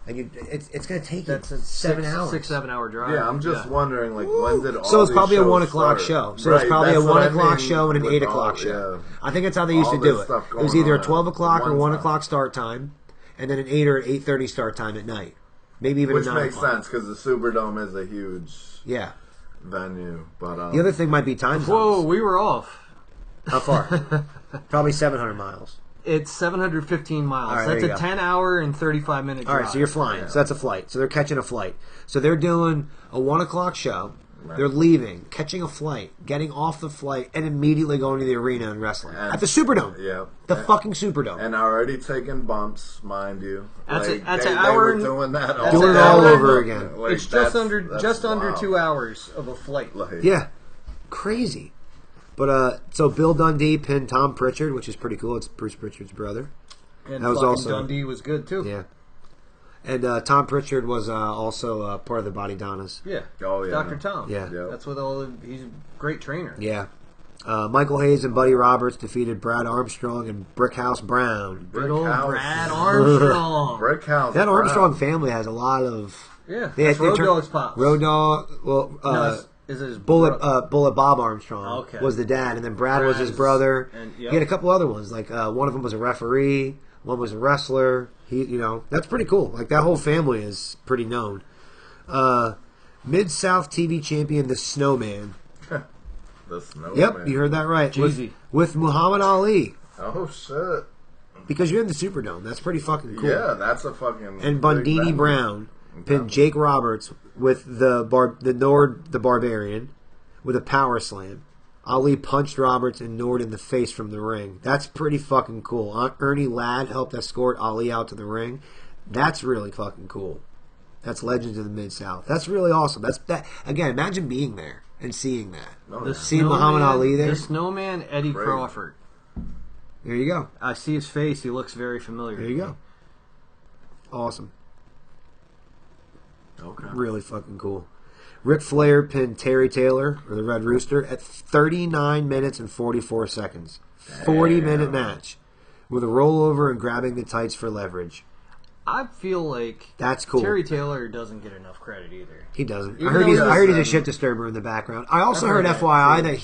Speaker 2: And it's going to take
Speaker 1: That's
Speaker 2: you
Speaker 1: a
Speaker 2: 7 hours.
Speaker 1: 6-7 hour drive.
Speaker 3: Yeah, I'm just wondering, like, when did all
Speaker 2: So it's
Speaker 3: these
Speaker 2: probably a
Speaker 3: shows
Speaker 2: 1 o'clock
Speaker 3: start?
Speaker 2: show. So it's
Speaker 3: Right,
Speaker 2: probably a
Speaker 3: that's
Speaker 2: 1
Speaker 3: what I
Speaker 2: o'clock
Speaker 3: mean
Speaker 2: show and an
Speaker 3: with
Speaker 2: 8
Speaker 3: all-
Speaker 2: o'clock show.
Speaker 3: yeah.
Speaker 2: I think that's how they used
Speaker 3: All
Speaker 2: to do
Speaker 3: this
Speaker 2: it.
Speaker 3: stuff
Speaker 2: It was
Speaker 3: going
Speaker 2: either a
Speaker 3: on
Speaker 2: 12
Speaker 3: at
Speaker 2: o'clock or
Speaker 3: one
Speaker 2: 1
Speaker 3: time.
Speaker 2: o'clock start time, and then an 8 or 8:30 start time at night. Maybe even
Speaker 3: Which
Speaker 2: a 9
Speaker 3: makes
Speaker 2: o'clock.
Speaker 3: sense, because the Superdome is a huge
Speaker 2: Yeah.
Speaker 3: venue. But
Speaker 2: The other thing might be time
Speaker 1: Whoa,
Speaker 2: zones.
Speaker 1: we were off.
Speaker 2: How far? Probably 700 miles.
Speaker 1: It's 715 miles.
Speaker 2: All right, there
Speaker 1: That's
Speaker 2: you
Speaker 1: a
Speaker 2: go.
Speaker 1: 10-hour and 35-minute drive.
Speaker 2: All right, so you're flying. So that's a flight. So they're catching a flight. So they're doing a 1 o'clock show.
Speaker 3: Right.
Speaker 2: They're leaving, catching a flight, getting off the flight, and immediately going to the arena and wrestling.
Speaker 3: And-
Speaker 2: At the Superdome.
Speaker 3: yeah.
Speaker 2: The fucking Superdome.
Speaker 3: And already taking bumps, mind you.
Speaker 1: That's
Speaker 3: like,
Speaker 1: that's
Speaker 3: they,
Speaker 1: an
Speaker 3: they
Speaker 1: hour
Speaker 3: were
Speaker 1: and-
Speaker 3: doing that
Speaker 1: that's
Speaker 3: all
Speaker 2: Doing
Speaker 1: an
Speaker 2: it all
Speaker 1: hour
Speaker 2: over
Speaker 1: and-
Speaker 2: again.
Speaker 3: Like,
Speaker 1: It's
Speaker 3: that's
Speaker 1: just under
Speaker 3: wild.
Speaker 1: 2 hours of a flight.
Speaker 3: Like,
Speaker 2: Yeah. Crazy. But, so Bill Dundee pinned Tom Pritchard, which is pretty cool. It's Bruce Pritchard's brother.
Speaker 1: And
Speaker 2: That was
Speaker 1: fucking
Speaker 2: also-
Speaker 1: Dundee was good too.
Speaker 2: Yeah. And Tom Pritchard was also part of the Body Donnas.
Speaker 1: Yeah.
Speaker 3: Oh, yeah.
Speaker 1: Dr. Tom.
Speaker 2: Yeah.
Speaker 3: Yeah.
Speaker 1: That's what he's a great trainer.
Speaker 2: Yeah. Michael Hayes and Buddy Roberts defeated Brad Armstrong and Brickhouse Brown.
Speaker 1: Good old
Speaker 3: House.
Speaker 1: Brad Armstrong.
Speaker 3: Brick House.
Speaker 2: That
Speaker 3: Brown.
Speaker 2: Armstrong family has a lot of...
Speaker 1: Yeah.
Speaker 2: They
Speaker 1: That's Road
Speaker 2: turn-
Speaker 1: Dogg's pops.
Speaker 2: Road Dogg... Well,
Speaker 1: No, is it his
Speaker 2: Bullet
Speaker 1: bro-
Speaker 2: Bullet Bob Armstrong
Speaker 1: Okay.
Speaker 2: was the dad, and then Brad was his
Speaker 1: Brad's-
Speaker 2: brother.
Speaker 1: and-
Speaker 2: He
Speaker 1: yep.
Speaker 2: had a couple other ones, like one of them was a referee, one was a wrestler. That's pretty cool. Like, that whole family is pretty known. Mid-South TV champion, the Snowman.
Speaker 3: The Snowman.
Speaker 2: Yep, you heard that right.
Speaker 1: Jeezy.
Speaker 2: With Muhammad Ali.
Speaker 3: Oh, shit.
Speaker 2: Because you're in the Superdome. That's pretty fucking cool.
Speaker 3: Yeah, that's a fucking...
Speaker 2: And Bundini Brown pinned Jake Roberts with the Barbarian with a power slam. Ali punched Roberts and Nord in the face from the ring. That's pretty fucking cool. Ernie Ladd helped escort Ali out to the ring. That's really fucking cool. That's Legends of the Mid-South. That's really awesome. That again, imagine being there and seeing that. Seeing Muhammad Ali there.
Speaker 1: The Snowman, Eddie Crawford.
Speaker 2: There you go.
Speaker 1: I see his face. He looks very familiar.
Speaker 2: There you go. Awesome.
Speaker 3: Okay.
Speaker 2: Really fucking cool. Ric Flair pinned Terry Taylor, or the Red Rooster, at 39 minutes and 44 seconds. 40-minute match. With a rollover and grabbing the tights for leverage.
Speaker 1: I feel like
Speaker 2: that's cool.
Speaker 1: Terry Taylor doesn't get enough credit either.
Speaker 2: He doesn't. I heard he's a shit disturber in the background. I also heard FYI that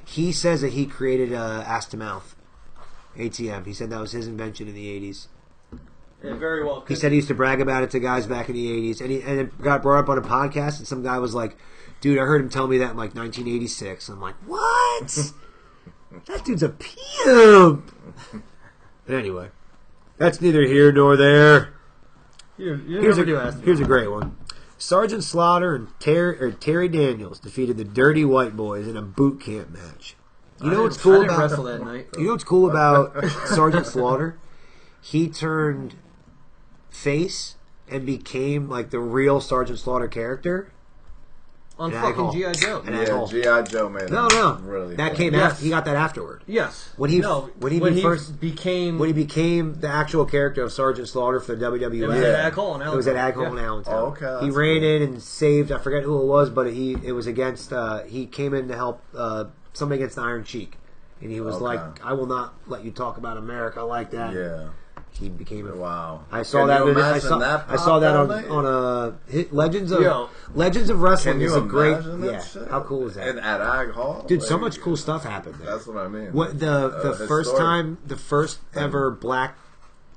Speaker 2: he says that he created Ass to Mouth. ATM. He said that was his invention in the 80s.
Speaker 1: Yeah, very well.
Speaker 2: He said he used to brag about it to guys back in the 80s. And it got brought up on a podcast, and some guy was like, dude, I heard him tell me that in like 1986. I'm like, what? That dude's a pimp. But anyway, that's neither here nor there. Here's a great one. Sergeant Slaughter and Terry Daniels defeated the Dirty White Boys in a boot camp match. You know what's cool about
Speaker 1: wrestle that night.
Speaker 2: You know what's cool about Sergeant Slaughter? He turned face and became like the real Sergeant Slaughter character
Speaker 1: on fucking G.I. Joe.
Speaker 3: Yeah, G.I. Joe, man.
Speaker 2: No.
Speaker 3: Really
Speaker 2: that came after. He got that afterward.
Speaker 1: Yes.
Speaker 2: When he became the actual character of Sergeant Slaughter for the WWF. It was
Speaker 1: at Ag Hall in Allentown.
Speaker 2: It was at Ag Hall in Allentown.
Speaker 3: Oh, okay.
Speaker 2: He ran in and saved. I forget who it was, but it was against. He came in to help somebody against the Iron Sheik, and he was like, "I will not let you talk about America like that."
Speaker 3: Yeah.
Speaker 2: He became
Speaker 3: wow.
Speaker 2: I saw that. I saw that on Legends of Wrestling. Is a great.
Speaker 3: Shit?
Speaker 2: How cool is that?
Speaker 3: And at Ag Hall,
Speaker 2: dude, so much cool stuff happened there.
Speaker 3: That's what I mean.
Speaker 2: What the first ever black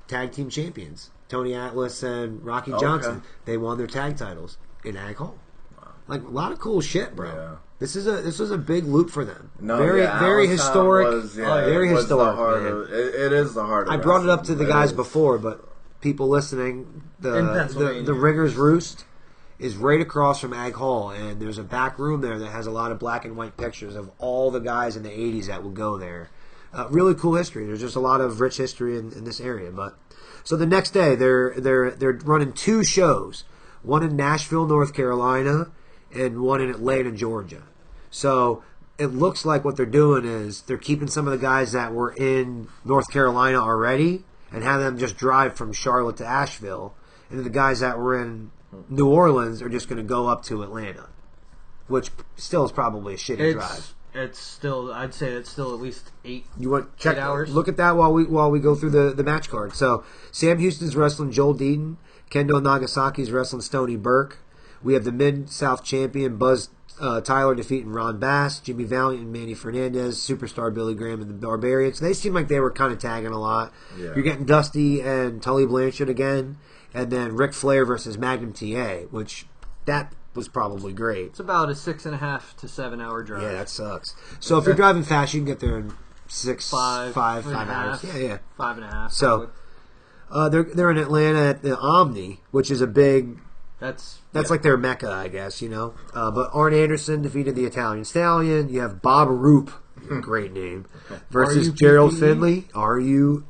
Speaker 2: tag team champions, Tony Atlas and Rocky Johnson. They won their tag titles in Ag Hall. Wow. Like a lot of cool shit, bro.
Speaker 3: Yeah.
Speaker 2: This was a big loop for them.
Speaker 3: No,
Speaker 2: very historic. Very historic.
Speaker 3: It is the heart.
Speaker 2: I brought it up to the guys before, but people listening, the Ringer's Roost is right across from Ag Hall, and there's a back room there that has a lot of black and white pictures of all the guys in the '80s that would go there. Really cool history. There's just a lot of rich history in this area. But so the next day, they're running 2 shows, one in Nashville, North Carolina, and one in Atlanta, Georgia. So it looks like what they're doing is they're keeping some of the guys that were in North Carolina already and have them just drive from Charlotte to Asheville, and then the guys that were in New Orleans are just going to go up to Atlanta, which still is probably a shitty drive.
Speaker 1: I'd say it's still at least 8.
Speaker 2: You want check
Speaker 1: 8 hours?
Speaker 2: Look at that while we go through the match card. So Sam Houston's wrestling Joel Deaton, Kendo Nagasaki's wrestling Stony Burke. We have the Mid-South champion Buzz Tyler defeating Ron Bass, Jimmy Valiant and Manny Fernandez, Superstar Billy Graham and the Barbarians. They seem like they were kind of tagging a lot. Yeah. You're getting Dusty and Tully Blanchard again, and then Ric Flair versus Magnum TA, which that was probably great.
Speaker 1: It's about a 6.5 to 7 hour drive.
Speaker 2: Yeah, that sucks. So if you're driving fast, you can get there in 5 hours. Yeah.
Speaker 1: 5.5.
Speaker 2: So they're in Atlanta at the Omni, which is a big. That's like their mecca, I guess, you know. But Arn Anderson defeated the Italian Stallion. You have Bob Roop, great name, versus Gerald Finley. R-U-R-R-O-O-P.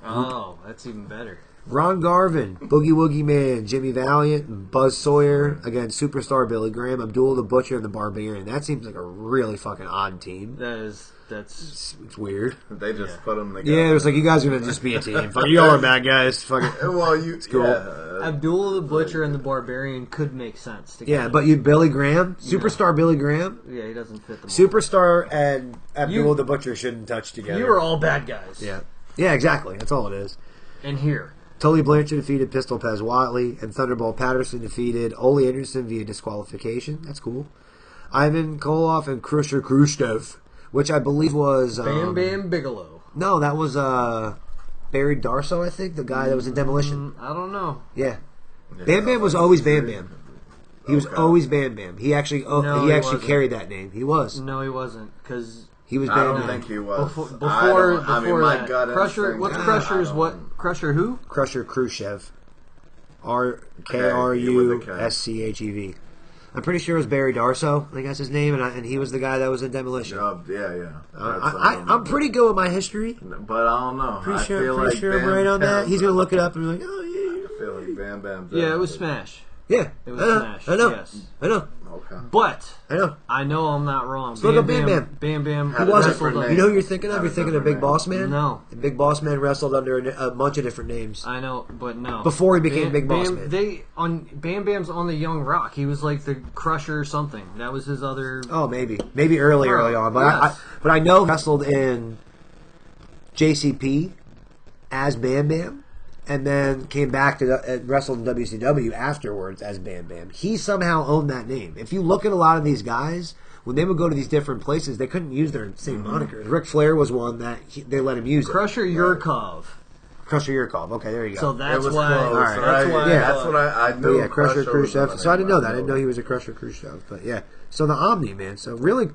Speaker 1: Oh, that's even better.
Speaker 2: Ron Garvin, Boogie Woogie Man, Jimmy Valiant, and Buzz Sawyer against Superstar Billy Graham, Abdullah the Butcher, and the Barbarian. That seems like a really fucking odd team.
Speaker 1: That's
Speaker 2: it's weird.
Speaker 3: They just put them together.
Speaker 2: Yeah, it was like, you guys are going to just be a team. Fuck, you all are bad guys. Fuck it.
Speaker 3: Well,
Speaker 2: it's cool.
Speaker 1: Abdullah the Butcher and the Barbarian could make sense together.
Speaker 2: Yeah, but Billy Graham? Superstar Billy Graham?
Speaker 1: Yeah, he doesn't fit the mold.
Speaker 2: Superstar and Abdullah the Butcher shouldn't touch together.
Speaker 1: You are all bad guys.
Speaker 2: Yeah, exactly. That's all it is.
Speaker 1: And here.
Speaker 2: Tully Blanchard defeated Pistol Pez Watley, and Thunderball Patterson defeated Ole Anderson via disqualification. That's cool. Ivan Koloff and Khrushchev, which I believe was
Speaker 1: Bam Bam Bigelow.
Speaker 2: No, that was Barry Darsow, I think, the guy that was in Demolition.
Speaker 1: I don't know.
Speaker 2: Yeah. Bam Bam was always Bam Bam. He was always Bam Bam. He actually carried that name. He was.
Speaker 1: No, he wasn't, because
Speaker 2: he was
Speaker 3: I
Speaker 2: Bam
Speaker 3: don't
Speaker 2: Bam.
Speaker 3: think he was.
Speaker 1: Before
Speaker 3: my
Speaker 1: that.
Speaker 3: gut
Speaker 1: Crusher.
Speaker 3: instinct-
Speaker 1: What's Crusher's what? Crusher who?
Speaker 2: Crusher Khrushchev. KRUSCHEV. I'm pretty sure it was Barry Darsow. I think that's his name, and he was the guy that was in Demolition.
Speaker 3: Yeah.
Speaker 2: I'm pretty good with my history.
Speaker 3: But I don't know.
Speaker 2: Pretty
Speaker 3: I
Speaker 2: sure,
Speaker 3: feel
Speaker 2: pretty
Speaker 3: like
Speaker 2: sure I'm
Speaker 3: Bam
Speaker 2: right on
Speaker 3: Bam-
Speaker 2: that. He's gonna look it up and be like, oh yeah.
Speaker 3: I feel like Bam Bam.
Speaker 1: Yeah, it was Smash.
Speaker 2: Yeah,
Speaker 1: It was Smash.
Speaker 2: I know.
Speaker 1: Yes.
Speaker 2: I know.
Speaker 3: Okay.
Speaker 1: But
Speaker 2: I know.
Speaker 1: I'm not wrong.
Speaker 2: Look at Bam Bam.
Speaker 1: Bam Bam.
Speaker 3: Had
Speaker 2: Who was it?
Speaker 3: different
Speaker 2: You
Speaker 3: name.
Speaker 2: know who you're thinking of?
Speaker 3: Had
Speaker 2: You're
Speaker 3: a
Speaker 2: thinking of
Speaker 3: different
Speaker 2: Big
Speaker 3: name.
Speaker 2: Boss Man?
Speaker 1: No.
Speaker 2: And Big Boss Man wrestled under a bunch of different names.
Speaker 1: I know, but no.
Speaker 2: Before he became Big Boss
Speaker 1: Bam,
Speaker 2: Man.
Speaker 1: Bam Bam's on the Young Rock. He was like the Crusher or something. That was his other.
Speaker 2: Oh, maybe early on. But
Speaker 1: Yes.
Speaker 2: I know he wrestled in JCP as Bam Bam, and then came back to wrestled in WCW afterwards as Bam Bam. He somehow owned that name. If you look at a lot of these guys, when they would go to these different places, they couldn't use their same monikers. Ric Flair was one that they let him use.
Speaker 1: Crusher Yurkov.
Speaker 2: Crusher Yurkov. Okay, there you go.
Speaker 1: So that's
Speaker 3: It was
Speaker 1: why.
Speaker 3: close,
Speaker 2: right.
Speaker 1: That's why.
Speaker 2: Yeah.
Speaker 3: That's what I
Speaker 2: But
Speaker 3: knew.
Speaker 2: yeah, Crusher
Speaker 3: was
Speaker 2: Khrushchev.
Speaker 3: the
Speaker 2: So I didn't know that. I
Speaker 3: name.
Speaker 2: didn't know he was a Crusher Khrushchev. But yeah. So the Omni, man. So really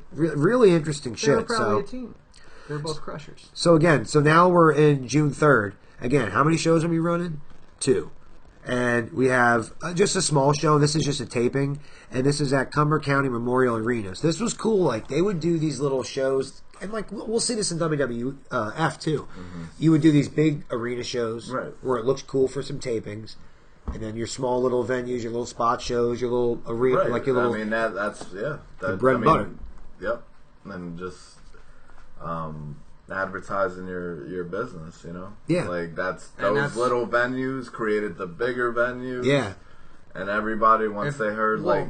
Speaker 2: interesting
Speaker 1: They were
Speaker 2: shit.
Speaker 1: probably a
Speaker 2: So
Speaker 1: team. They're both Crushers.
Speaker 2: so now we're in June 3rd. Again, how many shows are we running? 2. And we have just a small show. This is just a taping. And this is at Cumber County Memorial Arena. So this was cool. Like, they would do these little shows. And, like, we'll see this in WWF, too. You would do these big arena shows
Speaker 3: Right.
Speaker 2: where it looks cool for some tapings. And then your small little venues, your little spot shows, your little arena,
Speaker 3: Right.
Speaker 2: like your little...
Speaker 3: I mean, that's yeah. That,
Speaker 2: bread and butter.
Speaker 3: Yep. And just advertising your business, you know.
Speaker 2: Yeah.
Speaker 3: Like
Speaker 1: And
Speaker 3: those
Speaker 1: that's-
Speaker 3: little venues created the bigger venues.
Speaker 2: Yeah.
Speaker 3: And everybody once
Speaker 1: If-
Speaker 3: they heard
Speaker 1: well,
Speaker 3: like,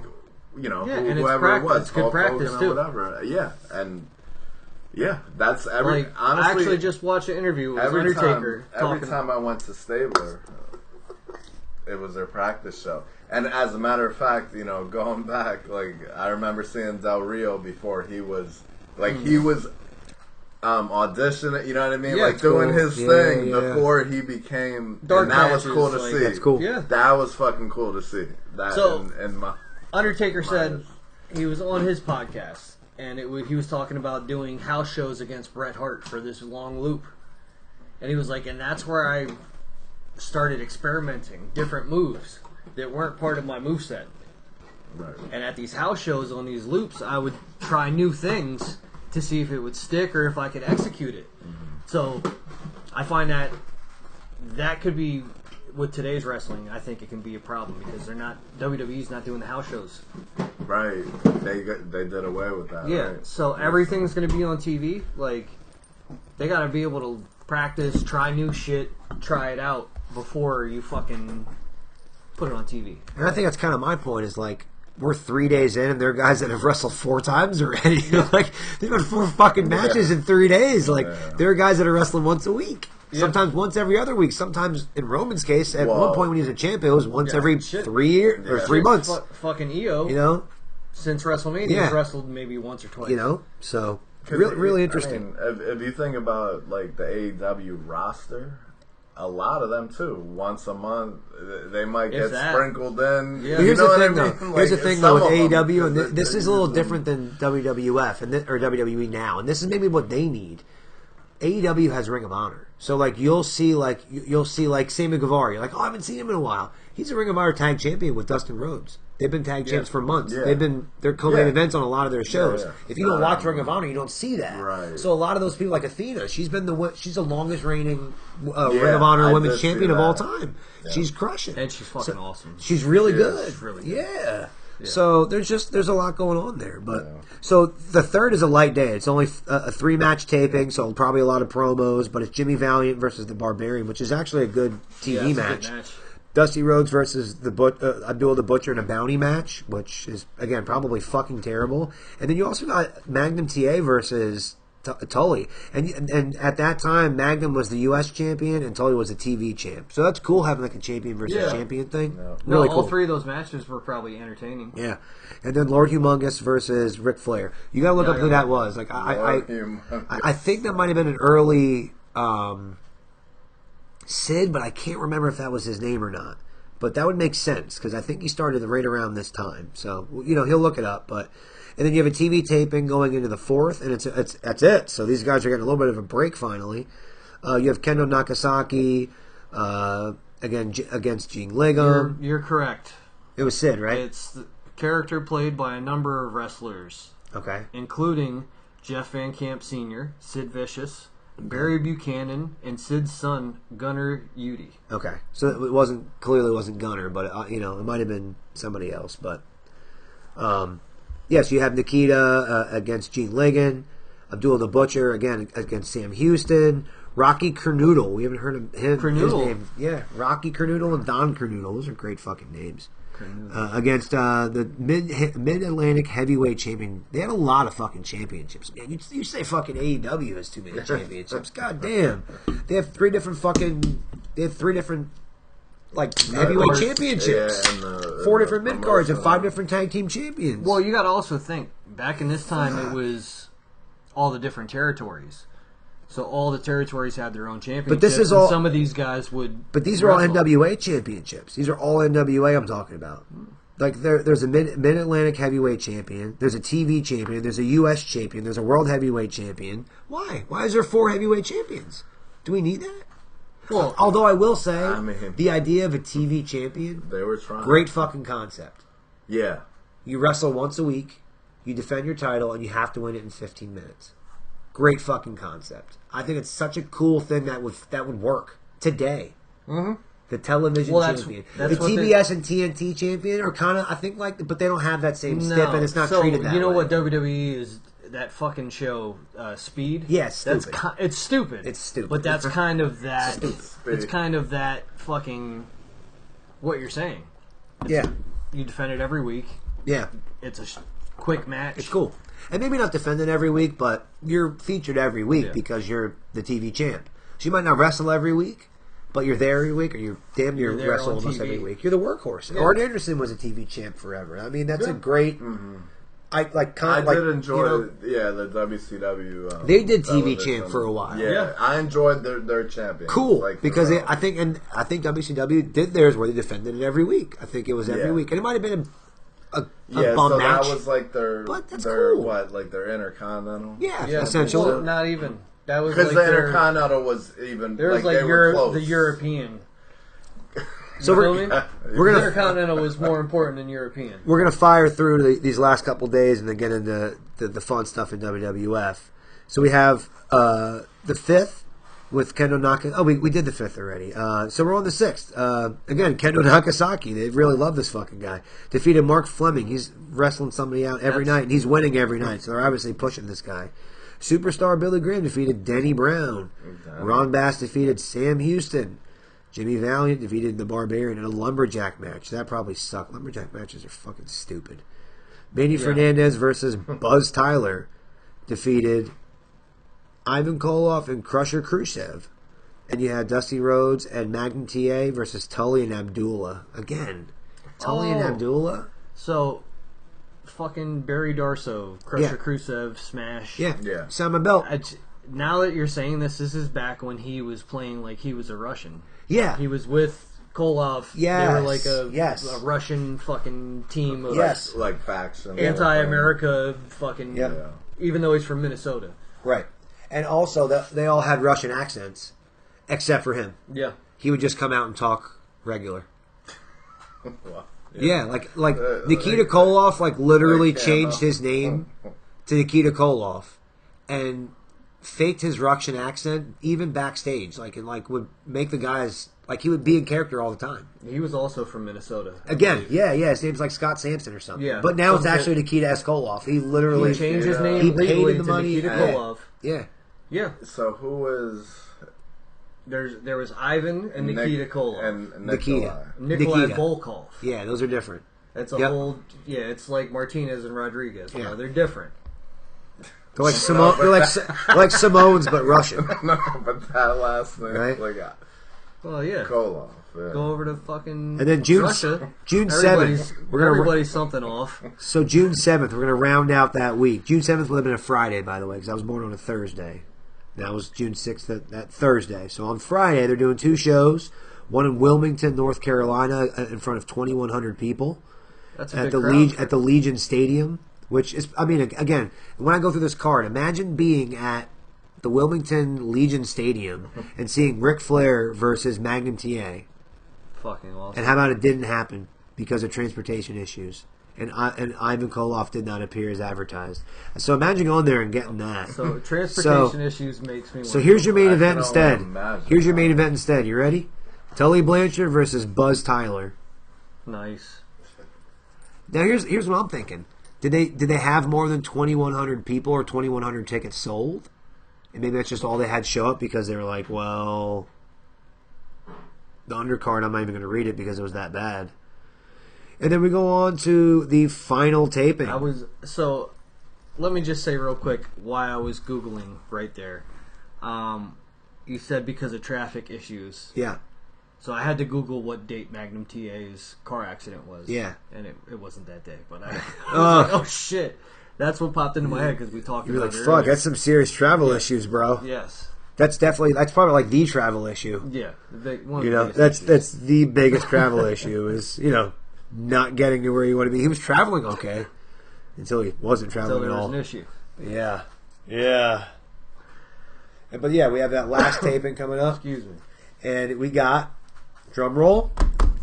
Speaker 3: you know,
Speaker 1: yeah, and it's
Speaker 3: whoever it was,
Speaker 1: it's good
Speaker 3: Hulk
Speaker 1: practice,
Speaker 3: Hogan
Speaker 1: too.
Speaker 3: or whatever. Yeah. And yeah, that's every
Speaker 1: Like,
Speaker 3: honestly.
Speaker 1: I actually just watched an interview with Undertaker
Speaker 3: every
Speaker 1: talking.
Speaker 3: time I went to Stabler, it was their practice show. And as a matter of fact, you know, going back, like I remember seeing Del Rio before he was auditioning, you know what I mean?
Speaker 1: Yeah,
Speaker 3: like
Speaker 1: it's
Speaker 3: doing
Speaker 2: cool.
Speaker 3: his
Speaker 2: Yeah,
Speaker 3: thing
Speaker 2: yeah.
Speaker 3: before he became
Speaker 1: Dark
Speaker 3: and that was
Speaker 1: matches,
Speaker 3: cool to
Speaker 1: like-
Speaker 3: see.
Speaker 2: That's cool.
Speaker 1: Yeah.
Speaker 3: That was fucking cool to see. That
Speaker 1: So-
Speaker 3: and my
Speaker 1: Undertaker said he was on his podcast, and he was talking about doing house shows against Bret Hart for this long loop. And he was like, and that's where I started experimenting different moves that weren't part of my moveset.
Speaker 3: right.
Speaker 1: And at these house shows on these loops, I would try new things to see if it would stick or if I could execute it. So I find that could be, with today's wrestling, I think it can be a problem because WWE's not doing the house shows.
Speaker 3: Right. They did away with that.
Speaker 1: Yeah,
Speaker 3: Right?
Speaker 1: so everything's going to be on TV. Like, they got to be able to practice, try new shit, try it out before you fucking put it on TV.
Speaker 2: And I think that's kind of my point is like, we're 3 days in and there are guys that have wrestled 4 times already. Like, they've been 4 fucking matches in 3 days. Like, there are guys that are wrestling once a week. Sometimes once every other week. Sometimes, in Roman's case, at one point when he was a champion, it was once every 3 years or 3 months.
Speaker 1: Fucking EO,
Speaker 2: You know?
Speaker 1: since WrestleMania,
Speaker 2: Yeah.
Speaker 1: has wrestled maybe once or twice.
Speaker 2: You know? So,
Speaker 3: 'Cause
Speaker 2: really interesting.
Speaker 3: I mean, if you think about like the AEW roster, a lot of them too. Once a month, they might
Speaker 1: If
Speaker 3: get
Speaker 1: that.
Speaker 3: sprinkled in.
Speaker 1: Yeah.
Speaker 2: But here's
Speaker 3: You know
Speaker 2: the
Speaker 3: what
Speaker 2: thing,
Speaker 3: I
Speaker 2: though.
Speaker 3: mean?
Speaker 2: Here's the
Speaker 3: Like,
Speaker 2: thing, though, with
Speaker 3: some of them,
Speaker 2: AEW, and
Speaker 3: because
Speaker 2: this is a little different than WWF or WWE now, and this is maybe what they need. AEW has Ring of Honor, so like you'll see Sammy Guevara. You're like, oh, I haven't seen him in a while. He's a Ring of Honor tag champion with Dustin Rhodes. They've been tag champs for months.
Speaker 3: Yeah.
Speaker 2: They're co-main
Speaker 3: Yeah.
Speaker 2: events on a lot of their shows.
Speaker 3: Yeah.
Speaker 2: If you don't watch Ring of Honor, you don't see that.
Speaker 3: Right.
Speaker 2: So a lot of those people, like Athena, she's the longest reigning Ring
Speaker 3: Yeah,
Speaker 2: of Honor
Speaker 3: I
Speaker 2: women's
Speaker 3: did see
Speaker 2: champion of all
Speaker 3: that.
Speaker 2: time. She's crushing.
Speaker 1: And she's fucking awesome.
Speaker 2: She's really
Speaker 3: She
Speaker 2: good.
Speaker 1: is really good.
Speaker 2: Yeah. So there's a lot going on there, but so the 3rd is a light day. It's only a 3-match taping, so probably a lot of promos. But it's Jimmy Valiant versus the Barbarian, which is actually a good TV
Speaker 1: That's a
Speaker 2: match.
Speaker 1: good match.
Speaker 2: Dusty Rhodes versus Abdul the Butcher in a bounty match, which is again probably fucking terrible. And then you also got Magnum TA versus Tully, and at that time Magnum was the U.S. champion and Tully was the TV champ. So that's cool having like a champion versus champion thing.
Speaker 3: Yeah.
Speaker 2: Really
Speaker 1: No,
Speaker 2: cool.
Speaker 1: all 3 of those matches were probably entertaining.
Speaker 2: Yeah, and then Lord Humongous versus Ric Flair. You gotta look up who that was. Like I think that might have been an early Sid, but I can't remember if that was his name or not. But that would make sense because I think he started right around this time. So he'll look it up. But and then you have a TV taping going into the 4th, and that's it. So these guys are getting a little bit of a break finally. You have Kendo Nagasaki against Gene Liggum.
Speaker 1: You're correct.
Speaker 2: It was Sid, right?
Speaker 1: It's the character played by a number of wrestlers.
Speaker 2: Okay.
Speaker 1: Including Jeff Van Camp Sr., Sid Vicious, Barry Buchanan, and Sid's son, Gunnar Udy.
Speaker 2: Okay. So it clearly wasn't Gunnar, but it might have been somebody else. But yes, you have Nikita against Gene Liggum, Abdullah the Butcher again against Sam Houston, Rocky Kernoodle. We haven't heard of him. His name. Yeah, Rocky Kernoodle and Don Kernoodle. Those are great fucking names. Against the Mid-Atlantic Heavyweight Champion. They had a lot of fucking championships. Man, you say fucking AEW has too many championships. God damn. They have three different like heavyweight championships. Yeah, 4 different mid-cards and 5 different tag team champions.
Speaker 1: Well, you got to also think, back in this time, it was all the different territories. So all the territories had their own championships. But this is all. Some of these guys would.
Speaker 2: But these are all NWA championships. These are all NWA. I'm talking about. Like there's a Mid-Atlantic Heavyweight Champion. There's a TV Champion. There's a U.S. Champion. There's a World Heavyweight Champion. Why? Why is there 4 Heavyweight Champions? Do we need that? Well, although I will say, the idea of a TV champion,
Speaker 3: they were trying.
Speaker 2: Great fucking concept.
Speaker 3: Yeah.
Speaker 2: You wrestle once a week. You defend your title, and you have to win it in 15 minutes. Great fucking concept. I think it's such a cool thing that would work today.
Speaker 1: Mm-hmm.
Speaker 2: The television champion, that's the TBS and TNT champion are kind of, I think, but they don't have that same stip, and it's not treated that way.
Speaker 1: You know what WWE is? That fucking show, Speed.
Speaker 2: Yes, yeah,
Speaker 1: it's stupid.
Speaker 2: It's stupid.
Speaker 1: But that's kind of that. It's kind of that fucking what you're saying. You defend it every week.
Speaker 2: Yeah.
Speaker 1: It's a quick match.
Speaker 2: It's cool. And maybe not defending every week, but you're featured every week because you're the TV champ. So you might not wrestle every week, but you're there every week, or you're damn near wrestle almost every week. You're the workhorse. Yeah. Arn Anderson was a TV champ forever. I mean, that's a great. Mm-hmm. I did
Speaker 3: enjoy the WCW.
Speaker 2: They did TV champ for a while.
Speaker 3: Yeah. I enjoyed their champion.
Speaker 2: Cool, because I think WCW did theirs where they defended it every week. I think it was every week, and it might have been a bum
Speaker 3: so
Speaker 2: match.
Speaker 3: That was like their
Speaker 2: cool.
Speaker 3: like their Intercontinental.
Speaker 2: Yeah, essentially.
Speaker 1: Well, not even. That was
Speaker 3: because the Intercontinental was even.
Speaker 1: There was
Speaker 3: they were close.
Speaker 1: The European.
Speaker 2: So we're gonna
Speaker 1: Intercontinental was more important than European.
Speaker 2: We're gonna fire through these last couple days and then get into the fun stuff in WWF. So we have the 5th with Kendo Nagasaki. Oh, we did the 5th already. So we're on the 6th. Again, Kendo Nagasaki. They really love this fucking guy. Defeated Mark Fleming. He's wrestling somebody out every night, and he's winning every night. So they're obviously pushing this guy. Superstar Billy Graham defeated Denny Brown. Exactly. Ron Bass defeated Sam Houston. Jimmy Valiant defeated the Barbarian in a lumberjack match. That probably sucked. Lumberjack matches are fucking stupid. Manny Fernandez versus Buzz Tyler defeated Ivan Koloff and Crusher Khrushchev. And you had Dusty Rhodes and Magnum TA versus Tully and Abdullah. Again, Tully and Abdullah?
Speaker 1: So, fucking Barry Darsow, Crusher Khrushchev smash.
Speaker 2: Yeah. Simon Belt.
Speaker 1: Now that you're saying this is back when he was playing like he was a Russian.
Speaker 2: Yeah.
Speaker 1: He was with Koloff.
Speaker 2: Yes.
Speaker 1: They were like a Russian fucking team of
Speaker 3: like faction.
Speaker 1: Anti-America fucking even though he's from Minnesota.
Speaker 2: Right. And also they all had Russian accents except for him.
Speaker 1: Yeah.
Speaker 2: He would just come out and talk regular. Like Nikita Koloff literally changed his name to Nikita Koloff and faked his Russian accent even backstage, and would make the guys he would be in character all the time.
Speaker 1: He was also from Minnesota.
Speaker 2: Again, his name's like Scott Sampson or something. Yeah, but now it's actually Nikita S. Koloff. He literally
Speaker 1: changed his name.
Speaker 2: He paid the money.
Speaker 1: Nikita Koloff.
Speaker 2: Yeah.
Speaker 3: So who was?
Speaker 1: There was Ivan and Nikita Koloff
Speaker 3: and
Speaker 1: Nikolai Volkov.
Speaker 2: Yeah, those are different.
Speaker 1: That's a whole. Yeah, it's like Martinez and Rodriguez. Yeah, they're different.
Speaker 2: They're like Samoans, but Russian.
Speaker 3: No, but that last name,
Speaker 2: right?
Speaker 3: Koloff. Yeah.
Speaker 1: Go over to fucking
Speaker 2: and then June 7th.
Speaker 1: Everybody's something off.
Speaker 2: So June 7th, we're gonna round out that week. June 7th would have been a Friday, by the way, because I was born on a Thursday. That was June 6th, that Thursday. So on Friday, they're doing 2 shows. One in Wilmington, North Carolina, in front of 2,100 people.
Speaker 1: That's a big crowd.
Speaker 2: At the Legion Stadium, which is, I mean, again, when I go through this card, imagine being at the Wilmington Legion Stadium and seeing Ric Flair versus Magnum TA.
Speaker 1: Fucking awesome.
Speaker 2: And how about it didn't happen because of transportation issues? And Ivan Koloff did not appear as advertised. So imagine going there and getting that.
Speaker 1: So transportation issues makes me.
Speaker 2: So here's your main event instead. Here's your main event instead. You ready? Tully Blanchard versus Buzz Tyler.
Speaker 1: Nice.
Speaker 2: Now here's what I'm thinking. Did they have more than 2,100 people or 2,100 tickets sold? And maybe that's just all they had show up because they were like, well, the undercard, I'm not even going to read it because it was that bad. And then we go on to the final taping.
Speaker 1: Let me just say real quick why I was Googling right there. You said because of traffic issues.
Speaker 2: Yeah.
Speaker 1: So I had to Google what date Magnum TA's car accident was.
Speaker 2: Yeah.
Speaker 1: And it wasn't that day. But I was like, oh, shit. That's what popped into my head because we talked about it.
Speaker 2: You're like, fuck, that's some serious travel issues, bro.
Speaker 1: Yes.
Speaker 2: That's probably like the travel issue.
Speaker 1: Yeah.
Speaker 2: That's the biggest travel issue is, not getting to where you want to be. He was traveling okay until he wasn't traveling at all.
Speaker 1: Until there was an issue.
Speaker 2: Yeah. Yeah. But yeah, we have that last taping coming up.
Speaker 1: Excuse me.
Speaker 2: And we got, drum roll,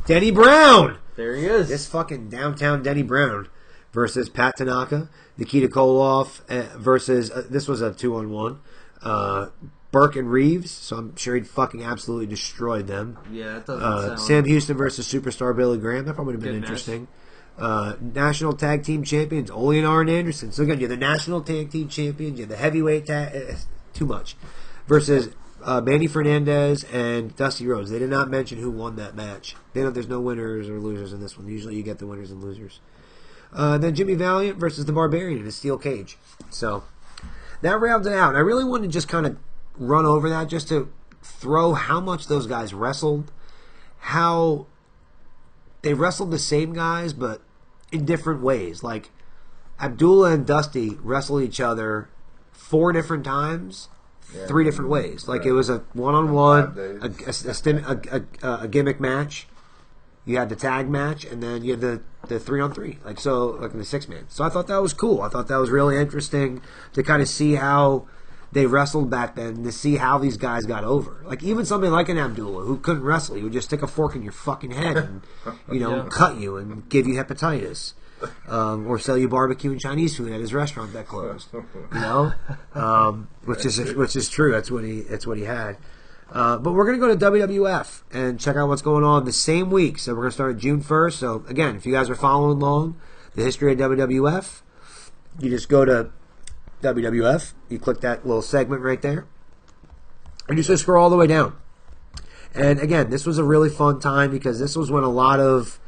Speaker 2: Denny Brown.
Speaker 1: There he is.
Speaker 2: This fucking downtown Denny Brown versus Pat Tanaka. Nikita Koloff versus, this was a 2-on-1. Burke and Reeves, so I'm sure he'd fucking absolutely destroyed them.
Speaker 1: Yeah, that doesn't sound...
Speaker 2: Sam Houston versus Superstar Billy Graham. That probably would have been interesting. National Tag Team Champions, Ole and Arn Anderson. So again, you're the National Tag Team Champions, you're the Heavyweight Tag... too much. Versus Manny Fernandez and Dusty Rhodes. They did not mention who won that match. There's no winners or losers in this one. Usually you get the winners and losers. Then Jimmy Valiant versus the Barbarian in a steel cage. So that rounds it out. And I really wanted to just kind of run over that just to throw how much those guys wrestled, how they wrestled the same guys but in different ways. Like Abdullah and Dusty wrestled each other 4 different times, 3 different ways. Like it was a one-on-one, a gimmick match. You had the tag match, and then you had the 3-on-3, like in the 6-man. So I thought that was cool. I thought that was really interesting to kind of see how they wrestled back then, to see how these guys got over. Like even somebody like an Abdullah who couldn't wrestle, he would just stick a fork in your fucking head and cut you and give you hepatitis, or sell you barbecue and Chinese food at his restaurant that closed. Which is true. That's what he had. But we're going to go to WWF and check out what's going on the same week. So we're going to start June 1st. So again, if you guys are following along the history of WWF, you just go to WWF, you click that little segment right there, and you just scroll all the way down. And again, this was a really fun time because this was when a lot of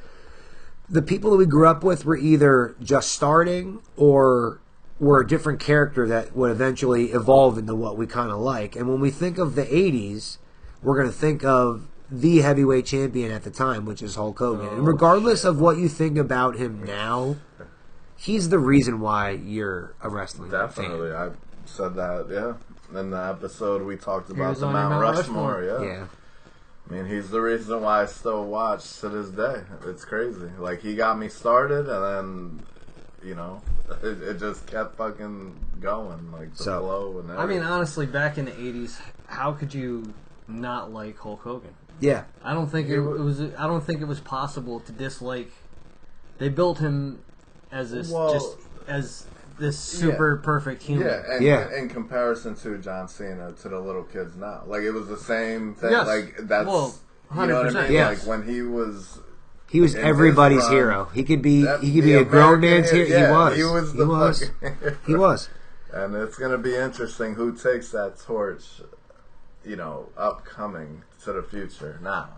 Speaker 2: the people that we grew up with were either just starting or were a different character that would eventually evolve into what we kind of like. And when we think of the 80s, we're going to think of the heavyweight champion at the time, which is Hulk Hogan. And regardless of what you think about him now, he's the reason why you're a wrestling
Speaker 3: Definitely.
Speaker 2: fan.
Speaker 3: I said that, yeah. In the episode we talked about the Mount Rushmore, yeah. I mean, he's the reason why I still watch to this day. It's crazy. Like, he got me started, and then, it just kept fucking going. Like, the flow and everything.
Speaker 1: I mean, honestly, back in the 80s, how could you not like Hulk Hogan?
Speaker 2: Yeah.
Speaker 1: I don't think it was possible to dislike... They built him as this super perfect human.
Speaker 3: Yeah, and in comparison to John Cena, to the little kids now, like it was the same thing.
Speaker 1: Yes.
Speaker 3: Like that's
Speaker 1: 100%.
Speaker 3: You know what I mean?
Speaker 2: Yes.
Speaker 3: Like when he was
Speaker 2: everybody's hero. He could be a grown man's hero.
Speaker 3: Yeah,
Speaker 2: he was. He was.
Speaker 3: And it's gonna be interesting who takes that torch. Upcoming to the future now.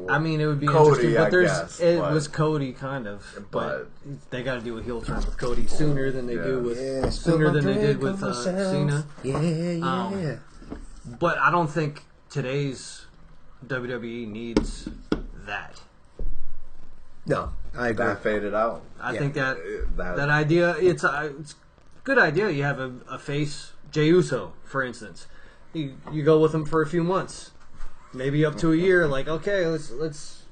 Speaker 1: I mean, it would be
Speaker 3: Cody,
Speaker 1: interesting, but was Cody kind of, but they got to do a heel turn with Cody sooner than they did with Cena.
Speaker 2: Yeah.
Speaker 1: But I don't think today's WWE needs that.
Speaker 2: No, I agree.
Speaker 3: That faded out.
Speaker 1: I think that idea it's good idea. You have a face, Jey Uso, for instance. You go with him for a few months, maybe up to a year. Like, okay, let's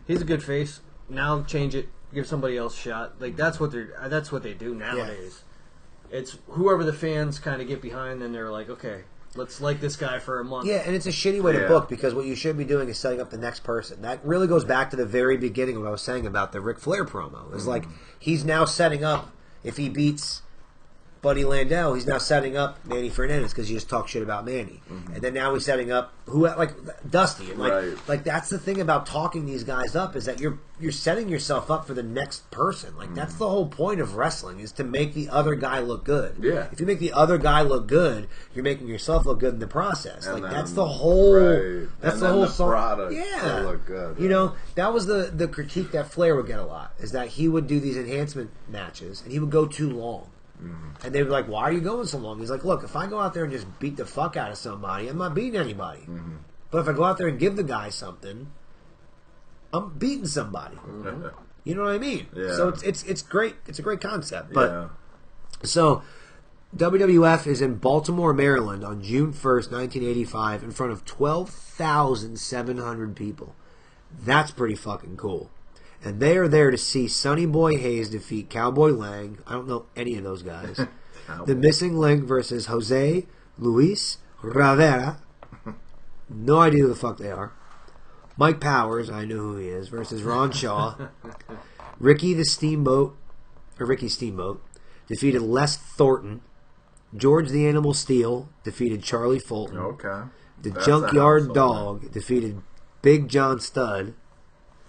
Speaker 1: he's a good face. Now change it, give somebody else a shot. Like that's what they do nowadays. Yeah. It's whoever the fans kind of get behind, and they're like, okay, let's like this guy for a month.
Speaker 2: Yeah, and it's a shitty way to book because what you should be doing is setting up the next person. That really goes back to the very beginning of what I was saying about the Ric Flair promo. It's like he's now setting up, if he beats Buddy Landel, he's now setting up Manny Fernandez because you just talk shit about Manny. And then now he's setting up Dusty. And like that's the thing about talking these guys up is that you're setting yourself up for the next person. Like that's the whole point of wrestling is to make the other guy look good.
Speaker 3: Yeah.
Speaker 2: If you make the other guy look good, you're making yourself look good in the process. And like that's the whole that's the whole
Speaker 3: product
Speaker 2: yeah.
Speaker 3: look good.
Speaker 2: You know, that was the critique that Flair would get a lot is that he would do these enhancement matches and he would go too long. And they were like, why are you going so long? He's like, look, if I go out there and just beat the fuck out of somebody, I'm not beating anybody. But if I go out there and give the guy something, I'm beating somebody. You know what I mean?
Speaker 3: Yeah.
Speaker 2: So it's great. It's a great concept. But so WWF is in Baltimore, Maryland on June 1st, 1985 in front of 12,700 people. That's pretty fucking cool. And they are there to see Sonny Boy Hayes defeat Cowboy Lang. I don't know any of those guys. The Missing Link versus Jose Luis Rivera. No idea who the fuck they are. Mike Powers, I know who he is, versus Ron Shaw. Ricky Steamboat defeated Les Thornton. George the Animal Steel defeated Charlie Fulton.
Speaker 3: Okay.
Speaker 2: The Junkyard Dog defeated Big John Studd.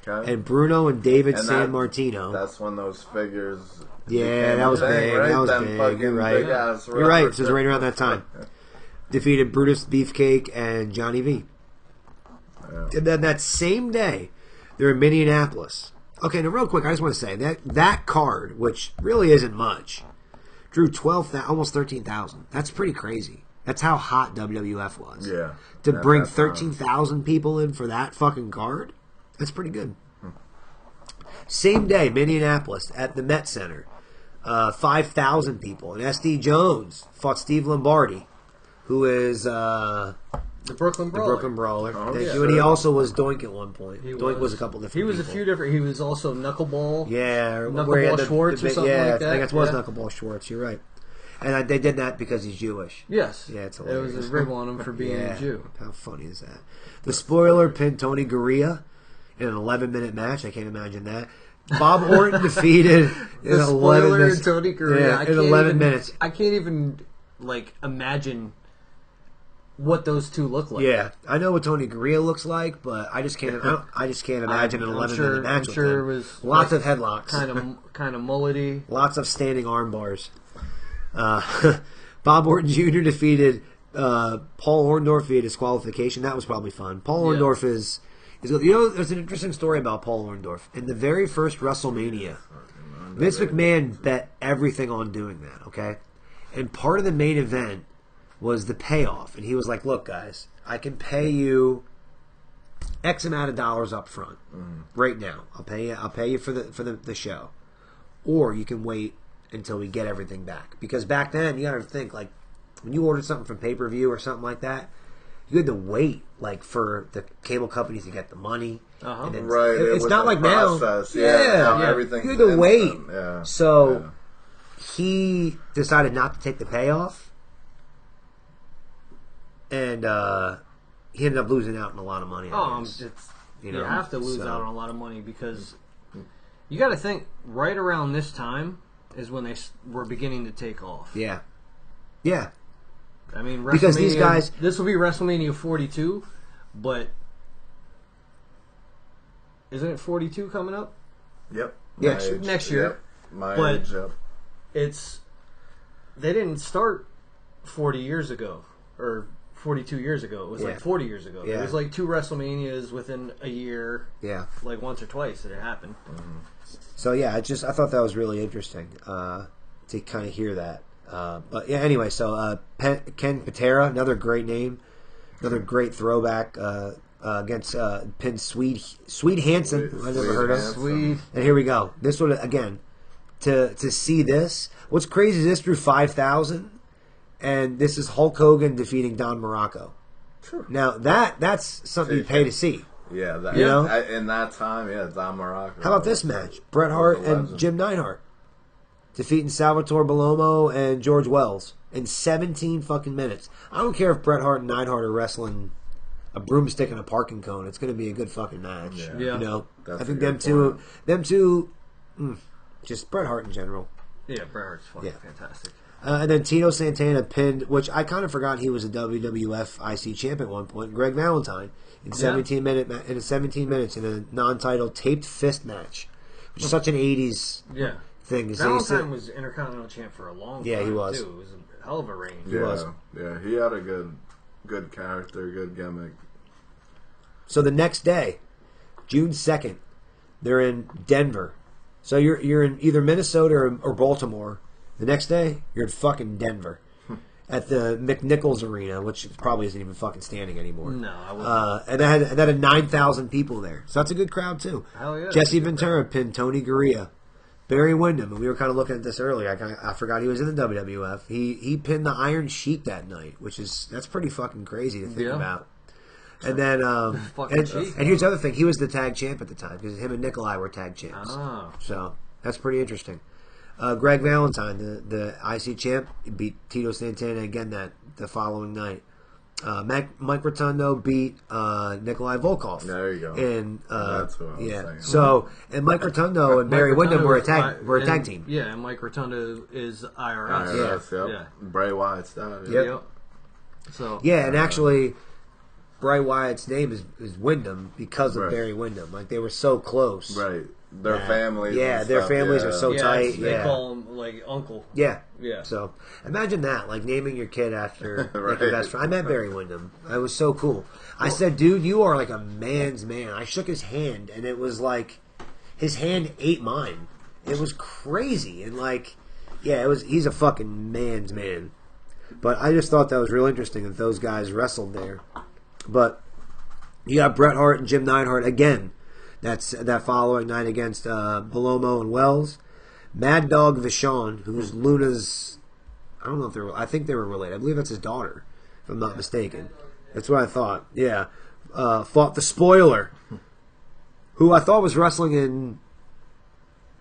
Speaker 3: Okay.
Speaker 2: And Bruno and David San Martino.
Speaker 3: That's when those figures.
Speaker 2: Yeah, that was big.
Speaker 3: Right?
Speaker 2: That was big. You're right. You're right. So it was right around that time. Defeated Brutus Beefcake and Johnny V. Yeah. And then that same day, they're in Minneapolis. Okay, now real quick, I just want to say that card, which really isn't much, drew almost 13,000. That's pretty crazy. That's how hot WWF was.
Speaker 3: Yeah.
Speaker 2: To bring 13,000 people in for that fucking card. That's pretty good. Same day, Minneapolis at the Met Center, 5,000 people, and SD Jones fought Steve Lombardi, who is
Speaker 1: the Brooklyn
Speaker 2: Brawler.
Speaker 3: Oh,
Speaker 2: And he also was Doink at one point. Doink was a couple different.
Speaker 1: He was
Speaker 2: people.
Speaker 1: a few different. He was also Knuckleball.
Speaker 2: Yeah,
Speaker 1: Knuckleball Schwartz or something like that.
Speaker 2: I think it was Knuckleball Schwartz. You're right. And they did that because he's Jewish.
Speaker 1: Yes.
Speaker 2: Yeah, it's hilarious.
Speaker 1: It was a rib on him for being a Jew.
Speaker 2: How funny is that? The Spoiler pinned Tony Gurria in an 11-minute match. I can't imagine that. Bob Orton defeated in 11 minutes.
Speaker 1: Tony Gurria.
Speaker 2: Yeah, in 11 minutes.
Speaker 1: I can't even imagine what those two look like.
Speaker 2: Yeah, I know what Tony Gurria looks like, but I just can't. I just can't imagine an 11-minute match with him.
Speaker 1: It was
Speaker 2: lots of headlocks,
Speaker 1: kind of mullety,
Speaker 2: lots of standing arm bars. Bob Orton Jr. defeated Paul Orndorff via disqualification. That was probably fun. Paul Orndorff is there's an interesting story about Paul Orndorff. In the very first WrestleMania, Vince McMahon bet everything on doing that, okay? And part of the main event was the payoff. And he was like, look, guys, I can pay you X amount of dollars up front right now. I'll pay you for the show. Or you can wait until we get everything back. Because back then, you got to think, like, when you ordered something from pay-per-view or something like that, you had to wait, like, for the cable companies to get the money.
Speaker 3: And then
Speaker 2: it's not like
Speaker 3: process.
Speaker 2: now. Yeah.
Speaker 3: Everything.
Speaker 2: You had to wait.
Speaker 3: Yeah.
Speaker 2: So he decided not to take the payoff, and he ended up losing out on a lot of money.
Speaker 1: You have to lose out on a lot of money because you got to think right around this time is when they were beginning to take off.
Speaker 2: Yeah.
Speaker 1: I mean,
Speaker 2: because these guys,
Speaker 1: this will be WrestleMania 42, but isn't it 42 coming up?
Speaker 3: Yep.
Speaker 2: Yeah,
Speaker 1: next year.
Speaker 3: Yep.
Speaker 1: But
Speaker 3: age, yep.
Speaker 1: They didn't start 40 years ago or 42 years ago. It was like 40 years ago.
Speaker 2: Yeah.
Speaker 1: It was like 2 WrestleManias within a year.
Speaker 2: Yeah.
Speaker 1: Like once or twice that it happened.
Speaker 3: Mm-hmm.
Speaker 2: So I thought that was really interesting to kind of hear that. But yeah, anyway, so Ken Patera, another great name, another great throwback against pinned Swede Hansen, who I've never heard of.
Speaker 1: Swede.
Speaker 2: And here we go. This one again, to see this. What's crazy is this drew 5,000, and this is Hulk Hogan defeating Don Morocco.
Speaker 3: Sure.
Speaker 2: Now that's something you pay to see.
Speaker 3: Yeah, that,
Speaker 2: you know?
Speaker 3: In that time, Don Morocco.
Speaker 2: How about this match? Bret Hart and Jim Neidhart defeating Salvatore Bellomo and George Wells in 17 fucking minutes. I don't care if Bret Hart and Neidhart are wrestling a broomstick and a parking cone. It's going to be a good fucking match.
Speaker 3: Yeah.
Speaker 2: You know,
Speaker 3: That's
Speaker 2: I think them two, just Bret Hart in general.
Speaker 1: Yeah, Bret Hart's fucking fantastic.
Speaker 2: And then Tito Santana pinned, which I kind of forgot he was a WWF IC champ at one point. Greg Valentine in 17 minutes in a non-title taped fist match, which is such an 80s thing.
Speaker 1: Valentine was Intercontinental champ for a long time.
Speaker 2: Yeah, he was.
Speaker 1: Too. It was a hell of a reign.
Speaker 2: He was.
Speaker 3: Yeah, he had a good character, good gimmick.
Speaker 2: So the next day, June 2nd, they're in Denver. So you're in either Minnesota or Baltimore. The next day, you're in fucking Denver at the McNichols Arena, which probably isn't even fucking standing anymore.
Speaker 1: No, I wouldn't.
Speaker 2: And that had 9,000 people there. So that's a good crowd, too.
Speaker 1: Hell yeah.
Speaker 2: Jesse Ventura pinned Tony Gurria. Barry Windham, and we were kind of looking at this earlier. I forgot he was in the WWF. He pinned the Iron Sheik that night, that's pretty fucking crazy to think about. And then, and here's the other thing: he was the tag champ at the time because him and Nikolai were tag champs. Oh. So that's pretty interesting. Greg Valentine, the IC champ, beat Tito Santana again the following night. Mike Rotundo beat Nikolai Volkov.
Speaker 3: There you go.
Speaker 2: And
Speaker 3: that's what I was saying.
Speaker 2: So and Mike Rotundo and Barry Windham were a tag team.
Speaker 1: Yeah, and Mike Rotundo is IRS.
Speaker 3: IRS,
Speaker 1: Yeah.
Speaker 3: Bray Wyatt's dad.
Speaker 2: Yep.
Speaker 1: So
Speaker 2: and actually, Bray Wyatt's name is Windham because of Barry Windham. Like they were so close.
Speaker 3: Right. Their families.
Speaker 2: Yeah, their families are so tight.
Speaker 1: They call him like uncle.
Speaker 2: Yeah.
Speaker 1: Yeah.
Speaker 2: So imagine that, like naming your kid after like your best friend. I met Barry Windham. It was so cool. I said, dude, you are like a man's man. I shook his hand, and it was like his hand ate mine. It was crazy, and like, he's a fucking man's man. But I just thought that was real interesting that those guys wrestled there. But you got Bret Hart and Jim Neidhart again. That's that following night against Bellomo and Wells. Mad Dog Vachon, who's Luna's, I don't know if I think they were related. I believe that's his daughter, if I'm not mistaken. That's what I thought. Yeah. Fought the Spoiler, who I thought was wrestling in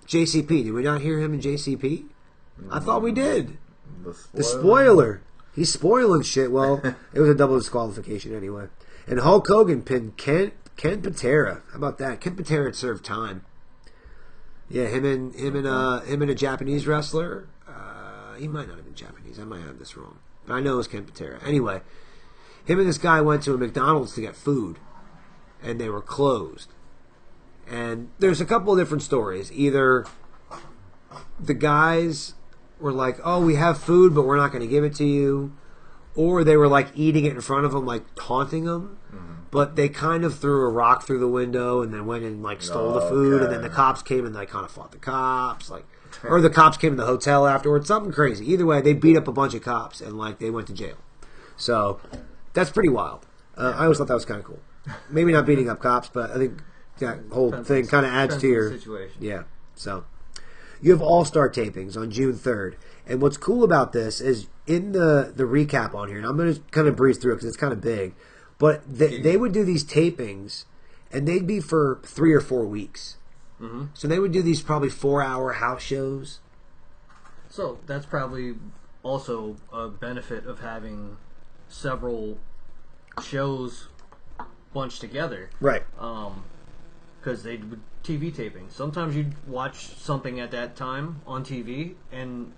Speaker 2: JCP. Did we not hear him in JCP? I thought we did. The Spoiler. He's spoiling shit. Well, it was a double disqualification anyway. And Hulk Hogan pinned Ken Patera. How about that? Ken Patera had served time. Yeah, him and a Japanese wrestler. He might not have been Japanese. I might have this wrong. But I know it was Ken Patera. Anyway, him and this guy went to a McDonald's to get food, and they were closed. And there's a couple of different stories. Either the guys were like, oh, we have food, but we're not going to give it to you. Or they were like eating it in front of them, like taunting them. Mm-hmm. But they kind of threw a rock through the window and then went and like stole the food. And then the cops came and they kind of fought the cops. Or the cops came to the hotel afterwards. Something crazy. Either way, they beat up a bunch of cops and like they went to jail. So that's pretty wild. I always thought that was kind of cool. Maybe not beating up cops, but I think that whole thing kind of adds to your
Speaker 1: situation.
Speaker 2: Yeah. So you have All-Star tapings on June 3rd. And what's cool about this is in the recap on here, and I'm going to kind of breeze through it because it's kind of big, but they would do these tapings, and they'd be for 3 or 4 weeks. Mm-hmm. So they would do these probably 4-hour house shows.
Speaker 1: So that's probably also a benefit of having several shows bunched together.
Speaker 2: Right.
Speaker 1: Because they would TV taping. Sometimes you'd watch something at that time on TV, and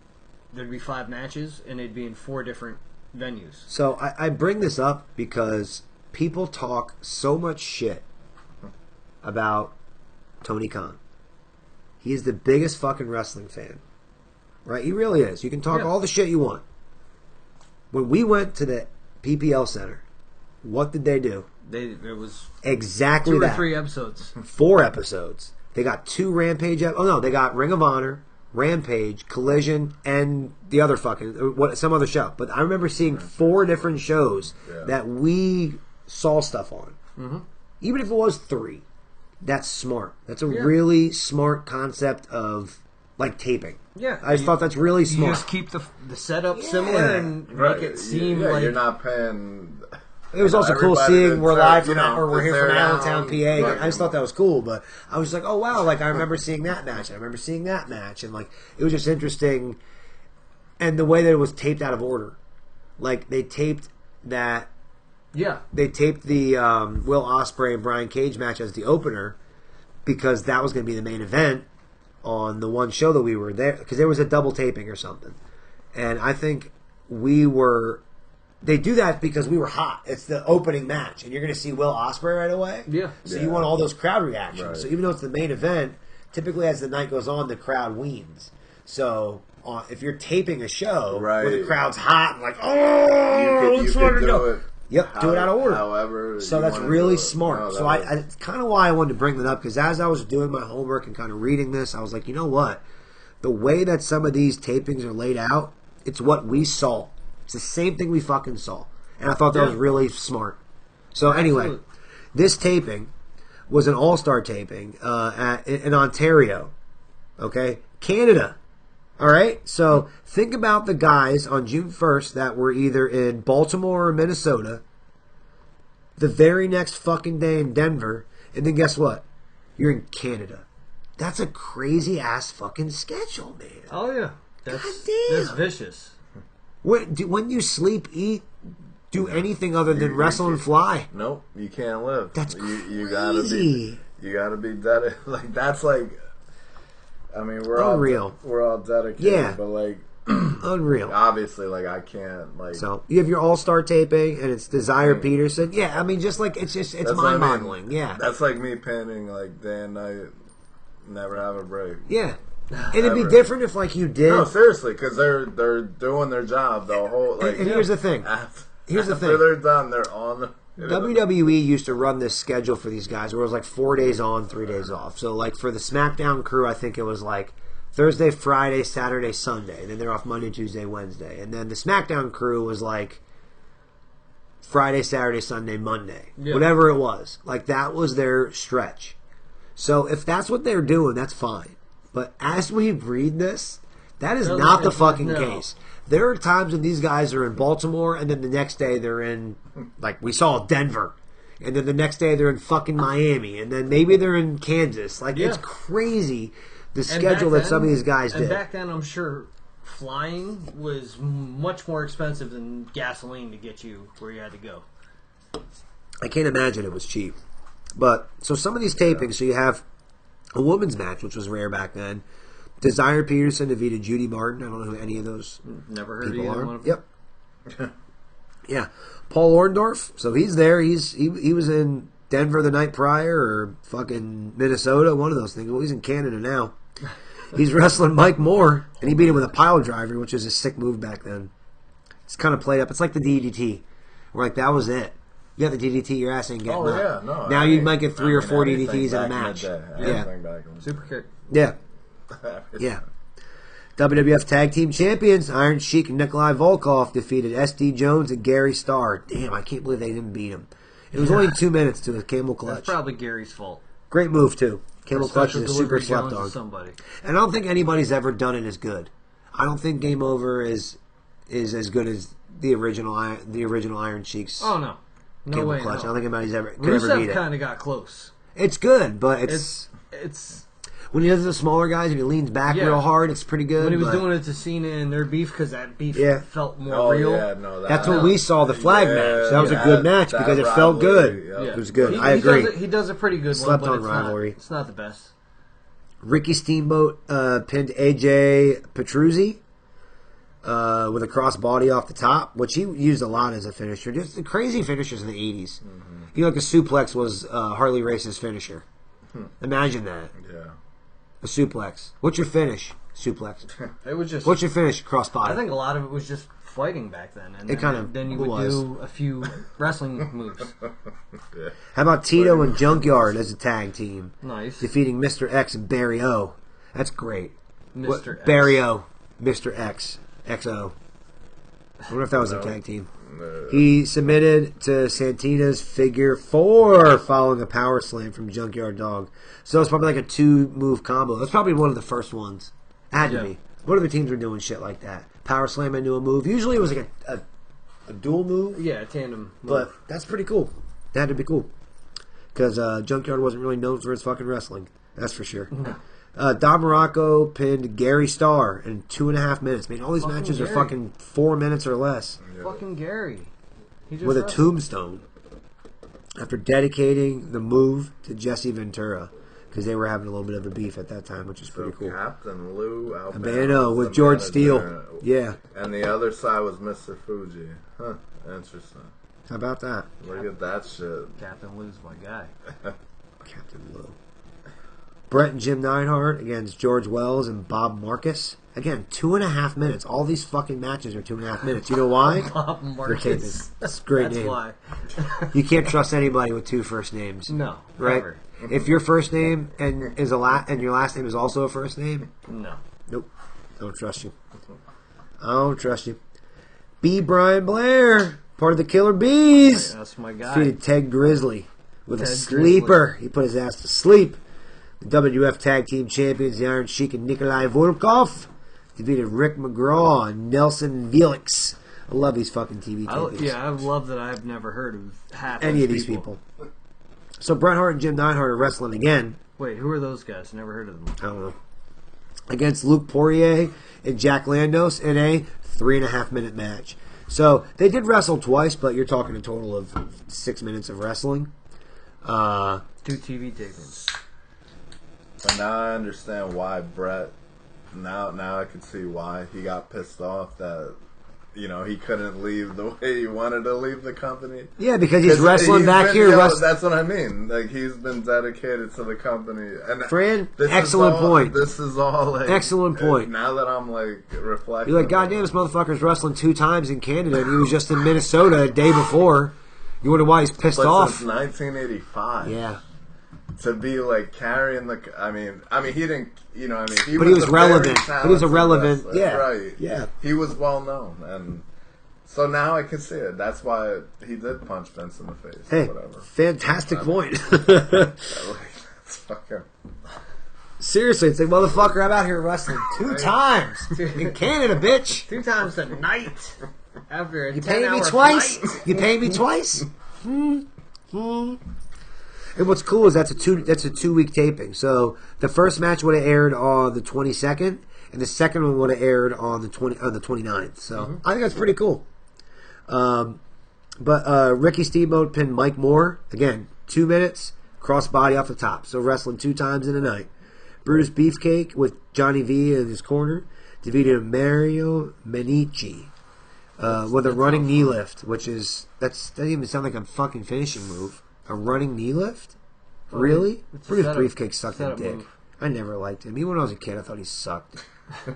Speaker 1: there'd be 5 matches, and they'd be in 4 different venues.
Speaker 2: So I bring this up because people talk so much shit about Tony Khan. He is the biggest fucking wrestling fan. Right? He really is. You can talk all the shit you want. When we went to the PPL Center, what did they do?
Speaker 1: There was
Speaker 2: exactly
Speaker 1: 2 or
Speaker 2: that.
Speaker 1: 3 episodes.
Speaker 2: 4 episodes. They got 2 Rampage. They got Ring of Honor, Rampage, Collision, and the other some other show. But I remember seeing 4 different shows that we saw stuff on. Mm-hmm. Even if it was 3, that's smart. That's a really smart concept of like taping.
Speaker 1: Yeah,
Speaker 2: I just thought that's really smart.
Speaker 1: You just keep the setup similar and make it seem like
Speaker 3: you're not paying.
Speaker 2: It was also cool seeing we're live from or we're here from Allentown, PA.
Speaker 3: Right.
Speaker 2: I just thought that was cool, but I was like, oh wow, like I remember seeing that match. I remember seeing that match, and like it was just interesting, and the way that it was taped out of order, like they taped that.
Speaker 1: Yeah,
Speaker 2: they taped the Will Ospreay and Brian Cage match as the opener because that was going to be the main event on the one show that we were there because there was a double taping or something, and I think we were. They do that because we were hot. It's the opening match, and you're going to see Will Ospreay right away.
Speaker 1: Yeah.
Speaker 2: So you want all those crowd reactions.
Speaker 3: Right.
Speaker 2: So even though it's the main event, typically as the night goes on, the crowd weans. So if you're taping a show where the crowd's hot and like, oh, let's fucking go.
Speaker 3: It.
Speaker 2: Yep, do it out of order.
Speaker 3: However,
Speaker 2: so that's really smart. No, so it's kind of why I wanted to bring that up because as I was doing my homework and kind of reading this, I was like, you know what? The way that some of these tapings are laid out, it's what we saw. It's the same thing we fucking saw. And I thought that was really smart. So anyway, this taping was an all-star taping in Ontario. Okay? Canada. All right? So think about the guys on June 1st that were either in Baltimore or Minnesota, the very next fucking day in Denver, and then guess what? You're in Canada. That's a crazy-ass fucking schedule, man.
Speaker 1: Oh, yeah. That's vicious.
Speaker 2: When you sleep, eat, do anything other than wrestle and fly?
Speaker 3: Nope, you can't live.
Speaker 2: That's crazy.
Speaker 3: You gotta be dedicated. Like that's like. I mean, we're all dedicated, but like
Speaker 2: unreal.
Speaker 3: Obviously, like I can't like.
Speaker 2: So you have your all-star taping, and it's Desire Peterson. Yeah, I mean, just like it's mind-boggling. I mean. Yeah,
Speaker 3: that's like me painting like day and night, never have a break.
Speaker 2: Yeah. And it'd be different if, like, you did.
Speaker 3: No, seriously, because they're doing their job the whole. Like,
Speaker 2: and here's the thing. After
Speaker 3: they're done, they're on the.
Speaker 2: WWE used to run this schedule for these guys where it was like 4 days on, 3 days off. So, like, for the SmackDown crew, I think it was like Thursday, Friday, Saturday, Sunday. And then they're off Monday, Tuesday, Wednesday. And then the SmackDown crew was like Friday, Saturday, Sunday, Monday. Yeah. Whatever it was. Like, that was their stretch. So, if that's what they're doing, that's fine. But as we read this, that is not the fucking case. There are times when these guys are in Baltimore, and then the next day they're in, like we saw, Denver. And then the next day they're in fucking Miami. And then maybe they're in Kansas. Like, it's crazy, the schedule that some of these guys did.
Speaker 1: And back then, I'm sure flying was much more expensive than gasoline to get you where you had to go.
Speaker 2: I can't imagine it was cheap. But, so some of these tapings, so you have a women's match, which was rare back then. Desire Peterson defeated Judy Martin. I don't know who any of those
Speaker 1: Never heard
Speaker 2: people
Speaker 1: of
Speaker 2: are.
Speaker 1: one of them.
Speaker 2: Yep. Yeah. Paul Orndorff. So he's there. He was in Denver the night prior or fucking Minnesota, one of those things. Well, he's in Canada now. He's wrestling Mike Moore, and he beat him with a pile driver, which was a sick move back then. It's kind of played up. It's like the DDT. We're like, that was it. You got the DDT, your ass ain't getting up.
Speaker 3: Yeah, no.
Speaker 2: Now you might get 3 or 4 DDTs in a match.
Speaker 1: Super kick.
Speaker 2: Yeah. Yeah. WWF Tag Team Champions Iron Sheik and Nikolai Volkov defeated SD Jones and Gary Starr. Damn, I can't believe they didn't beat him. It was only 2 minutes to a camel clutch.
Speaker 1: That's probably Gary's fault.
Speaker 2: Great move, too. Camel clutch is a super slept on.
Speaker 1: Somebody.
Speaker 2: And I don't think anybody's ever done it as good. I don't think Game Over is as good as the original Iron Sheik's.
Speaker 1: Oh, no. No way,
Speaker 2: clutch.
Speaker 1: no.
Speaker 2: I don't think anybody's ever could ever beat it.
Speaker 1: Rusev kind of got close.
Speaker 2: It's good, but it's when he does the smaller guys and he leans back real hard, it's pretty good.
Speaker 1: When he was doing it to Cena and their beef, because that beef felt more real.
Speaker 3: Yeah, no,
Speaker 2: that's what we saw, the flag match. That was a good match because it felt good.
Speaker 3: Yeah.
Speaker 2: It was good. I agree.
Speaker 1: He does a pretty good
Speaker 2: Slept
Speaker 1: one, but
Speaker 2: on rivalry.
Speaker 1: It's not the best.
Speaker 2: Ricky Steamboat pinned AJ Petruzzi with a crossbody off the top, which he used a lot as a finisher. Just the crazy finishers in the 80s. Mm-hmm. You know, like a suplex was Harley Race's finisher. Imagine that.
Speaker 3: Yeah.
Speaker 2: A suplex. What's your finish? Suplex.
Speaker 1: It was just.
Speaker 2: What's your finish? Crossbody.
Speaker 1: I think a lot of it was just fighting back then, and then you would
Speaker 2: was.
Speaker 1: do a few wrestling moves.
Speaker 3: Yeah.
Speaker 2: How about Tito and Junkyard as a tag team?
Speaker 1: Nice.
Speaker 2: Defeating Mr. X and Barry O. That's great.
Speaker 1: Mr. X.
Speaker 2: Barry O. Mr. X. XO. I wonder if that was a tag team. No. He submitted to Santina's figure 4 following a power slam from Junkyard Dog. So it's probably like a 2-move combo. That's probably one of the first ones. Had to be. What other teams were doing shit like that? Power slam into a move. Usually it was like a dual move.
Speaker 1: Yeah, a tandem move.
Speaker 2: But that's pretty cool. That had to be cool. Because Junkyard wasn't really known for his fucking wrestling. That's for sure. Don Morocco pinned Gary Starr in 2.5 minutes. Man, all these matches are fucking 4 minutes or less.
Speaker 1: Yeah. Fucking Gary.
Speaker 2: With a tombstone. After dedicating the move to Jesse Ventura. Because they were having a little bit of a beef at that time, which is pretty cool.
Speaker 3: Captain Lou
Speaker 2: Albano with George Steele. Yeah.
Speaker 3: And the other side was Mr. Fuji. Huh. Interesting.
Speaker 2: How about that?
Speaker 3: Look at that shit.
Speaker 1: Captain Lou's my guy.
Speaker 2: Captain Lou. Brett and Jim Neidhart against George Wells and Bob Marcus. Again, 2.5 minutes. All these fucking matches are 2.5 minutes. You know why?
Speaker 1: Bob Marcus.
Speaker 2: That's a great name.
Speaker 1: Why.
Speaker 2: You can't trust anybody with 2 first names.
Speaker 1: No.
Speaker 2: Right?
Speaker 1: Never.
Speaker 2: If your first name and your last name is also a first name,
Speaker 1: no.
Speaker 2: Nope. Don't trust you. I don't trust you. B. Brian Blair, part of the Killer Bees.
Speaker 1: That's my guy.
Speaker 2: Defeated Ted Grizzly with a sleeper. He put his ass to sleep. The WWF Tag Team Champions, the Iron Sheik and Nikolai Volkov, defeated Rick McGraw and Nelson Felix. I love these fucking TV tapings.
Speaker 1: I love that I've never heard of half
Speaker 2: any of these people. So Bret Hart and Jim Neidhart are wrestling again.
Speaker 1: Wait, who are those guys? Never heard of them.
Speaker 2: I don't know. Against Luke Poirier and Jack Landos in a 3.5 minute match. So they did wrestle twice, but you're talking a total of 6 minutes of wrestling.
Speaker 1: 2 TV tapings.
Speaker 3: But now I understand why Bret. Now I can see why he got pissed off that he couldn't leave the way he wanted to leave the company.
Speaker 2: Yeah, because he's wrestling back here.
Speaker 3: That's what I mean. Like, he's been dedicated to the company. And
Speaker 2: Fran, excellent point.
Speaker 3: This is all like
Speaker 2: excellent point.
Speaker 3: Now that I'm like reflecting,
Speaker 2: you're like, goddamn, this motherfucker's wrestling 2 times in Canada, and he was just in Minnesota a day before. You wonder why he's pissed off?
Speaker 3: Since 1985.
Speaker 2: Yeah.
Speaker 3: To be like carrying the, I mean, he didn't, he
Speaker 2: was relevant. But he was a relevant,
Speaker 3: wrestler,
Speaker 2: yeah,
Speaker 3: right?
Speaker 2: Yeah,
Speaker 3: he was well known, and so now I can see it. That's why he did punch Vince in the face.
Speaker 2: Hey,
Speaker 3: whatever.
Speaker 2: Fantastic point.
Speaker 3: Fucking.
Speaker 2: Seriously, it's like, motherfucker, I'm out here wrestling 2 times in Canada, bitch.
Speaker 1: 2 times a night. After a
Speaker 2: you pay me twice. You pay me twice. And what's cool is that's a 2-week taping. So the first match would have aired on the 22nd, and the second one would have aired on the 29th. So I think that's pretty cool. But Ricky Steamboat pinned Mike Moore again, 2 minutes, crossbody off the top. So wrestling 2 times in a night. Brutus Beefcake with Johnny V in his corner defeated Mario Menici with a running knee lift, which is that doesn't even sound like a fucking finishing move. A running knee lift? Really? Brutus Beefcake sucked a dick. Move. I never liked him. Even when I was a kid, I thought he sucked.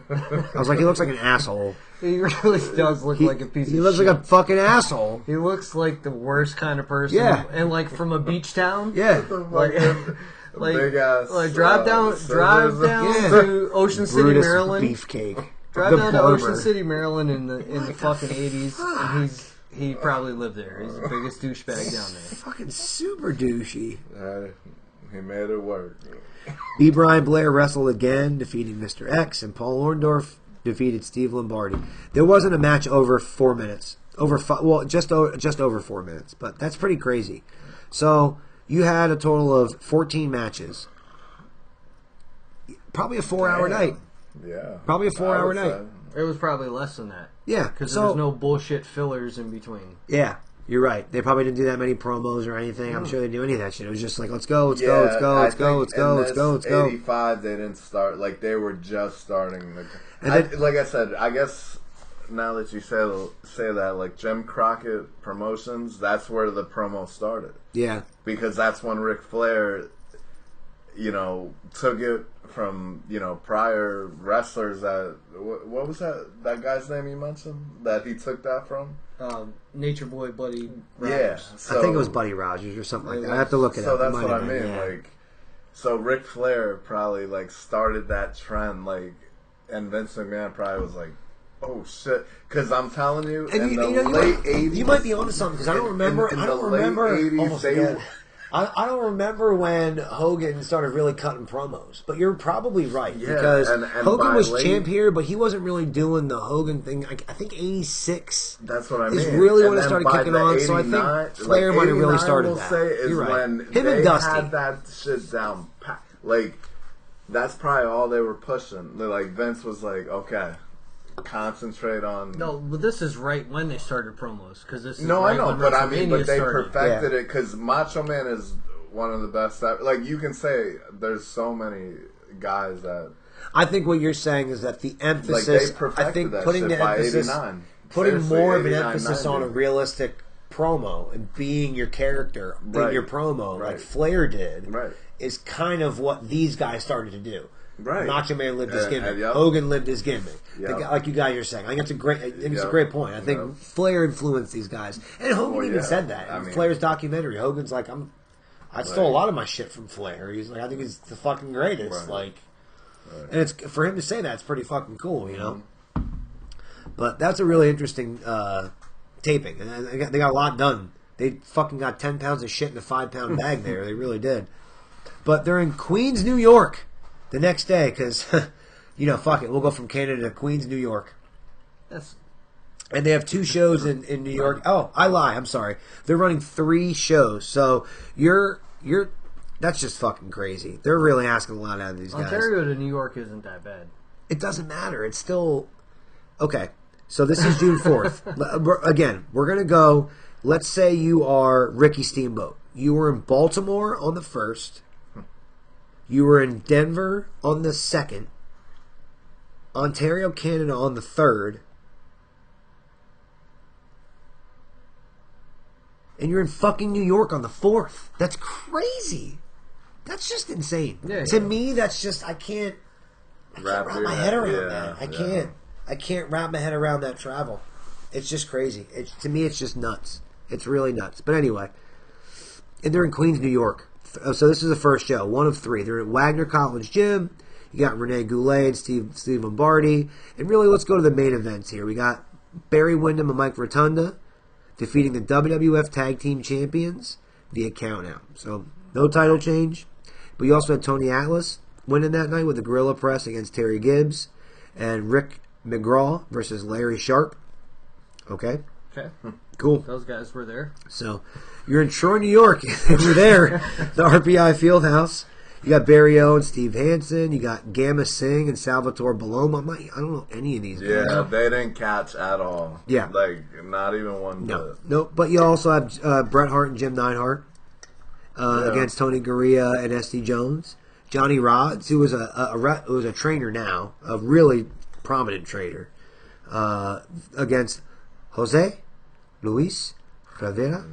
Speaker 2: I was like, he looks like an asshole.
Speaker 1: He really does look like a piece of shit.
Speaker 2: He looks like a fucking asshole.
Speaker 1: He looks like the worst kind of person. Yeah. And like from a beach town.
Speaker 2: Yeah.
Speaker 3: Like big ass.
Speaker 1: Like drive down to Ocean City, Maryland.
Speaker 2: Beefcake.
Speaker 1: Drive down to Ocean City, Maryland in the fucking 80s, and he probably lived there. He's the biggest douchebag down there.
Speaker 2: Fucking super douchey.
Speaker 3: He made it work.
Speaker 2: B. Brian Blair wrestled again, defeating Mr. X, and Paul Orndorff defeated Steve Lombardi. There wasn't a match over 4 minutes. Just over 4 minutes, but that's pretty crazy. So you had a total of 14 matches. Probably a 4-hour night.
Speaker 3: Yeah.
Speaker 2: Probably a 4-hour night.
Speaker 1: It was probably less than that.
Speaker 2: Yeah.
Speaker 1: Because there was no bullshit fillers in between.
Speaker 2: Yeah. You're right. They probably didn't do that many promos or anything. I'm sure they didn't do any of that shit. It was just like, let's go.
Speaker 3: 85, they didn't start. Like, they were just starting. Like I said, I guess now that you say that, like, Jim Crockett Promotions, that's where the promo started.
Speaker 2: Yeah.
Speaker 3: Because that's when Ric Flair, took it from, prior wrestlers that... What was that guy's name you mentioned? That he took that from?
Speaker 1: Nature Boy Buddy Rogers.
Speaker 3: Yeah.
Speaker 2: So, I think it was Buddy Rogers or something like that. I have to look it up.
Speaker 3: So that's what I mean. Yeah. Like, so Ric Flair probably, like, started that trend, like, and Vince McMahon probably was like, oh, shit. Because I'm telling you, in the late 80s...
Speaker 2: You might be onto something, because I don't remember...
Speaker 3: In the late 80s,
Speaker 2: I don't remember when Hogan started really cutting promos, but you're probably right because and Hogan was champ here, but he wasn't really doing the Hogan thing. I think 86.
Speaker 3: That's what I mean.
Speaker 2: Is really when it started kicking on. So I think Flair might have really started that. You're right.
Speaker 3: When him and Dusty had that shit down. Like that's probably all they were pushing. Like Vince was like, okay. Concentrate on.
Speaker 1: No, but this is right when they started promos because this. Is
Speaker 3: no,
Speaker 1: right
Speaker 3: I know,
Speaker 1: when
Speaker 3: but I mean, but they
Speaker 1: started.
Speaker 3: perfected it because Macho Man is one of the best. Like you can say, there's so many guys that.
Speaker 2: I think what you're saying is that the emphasis.
Speaker 3: Like they perfected
Speaker 2: I think
Speaker 3: that
Speaker 2: putting
Speaker 3: shit
Speaker 2: the
Speaker 3: by
Speaker 2: emphasis,
Speaker 3: 89.
Speaker 2: putting
Speaker 3: Seriously,
Speaker 2: more of an
Speaker 3: 89,
Speaker 2: emphasis
Speaker 3: 90.
Speaker 2: on a realistic promo and being your character in your promo, like Flair did, is kind of what these guys started to do.
Speaker 3: Right.
Speaker 2: Macho Man lived his gimmick. Hogan lived his gimmick. Like you guys are saying. I think it's a great. It's a great point. I think Flair influenced these guys, and Hogan even said that in Flair's documentary. Hogan's like, I stole a lot of my shit from Flair. He's like, I think he's the fucking greatest. Like, and it's for him to say that. It's pretty fucking cool, you know. But that's a really interesting taping, and they got a lot done. They fucking got 10 pounds of shit in a 5-pound bag there. They really did. But they're in Queens, New York. The next day, because, fuck it. We'll go from Canada to Queens, New York. And they have 2 shows in New York. Oh, I lie. I'm sorry. They're running 3 shows. So that's just fucking crazy. They're really asking a lot out of these guys.
Speaker 1: Ontario to New York isn't that bad.
Speaker 2: It doesn't matter. It's still... Okay. So this is June 4th. Again, we're going to go... Let's say you are Ricky Steamboat. You were in Baltimore on the 1st. You were in Denver on the 2nd, Ontario, Canada on the 3rd, and you're in fucking New York on the 4th. That's crazy. That's just insane. To me, that's just I can't wrap my head around that. I can't wrap my head around that travel. It's just crazy. To me, it's just nuts. It's really nuts. But anyway, and they're in Queens, New York. So this is the first show, 1 of 3. They're at Wagner College Gym. You got Rene Goulet and Steve Lombardi. And really, let's go to the main events here. We got Barry Windham and Mike Rotunda defeating the WWF Tag Team Champions via countout. So no title change. But you also had Tony Atlas winning that night with the Gorilla Press against Terry Gibbs. And Rick McGraw versus Larry Sharp. Okay. Cool.
Speaker 1: Those guys were there.
Speaker 2: So, you're in Troy, New York. You're there. The RPI Fieldhouse. You got Barry O and Steve Hansen. You got Gamma Singh and Salvatore Baloma. I don't know any of these guys.
Speaker 3: Yeah, they didn't catch at all.
Speaker 2: Yeah.
Speaker 3: Like, not even one bit.
Speaker 2: No, but you also have Bret Hart and Jim Neidhart against Tony Gurria and S.D. Jones. Johnny Rodz, who was a trainer now, a really prominent trainer, against Jose Luis Rivera.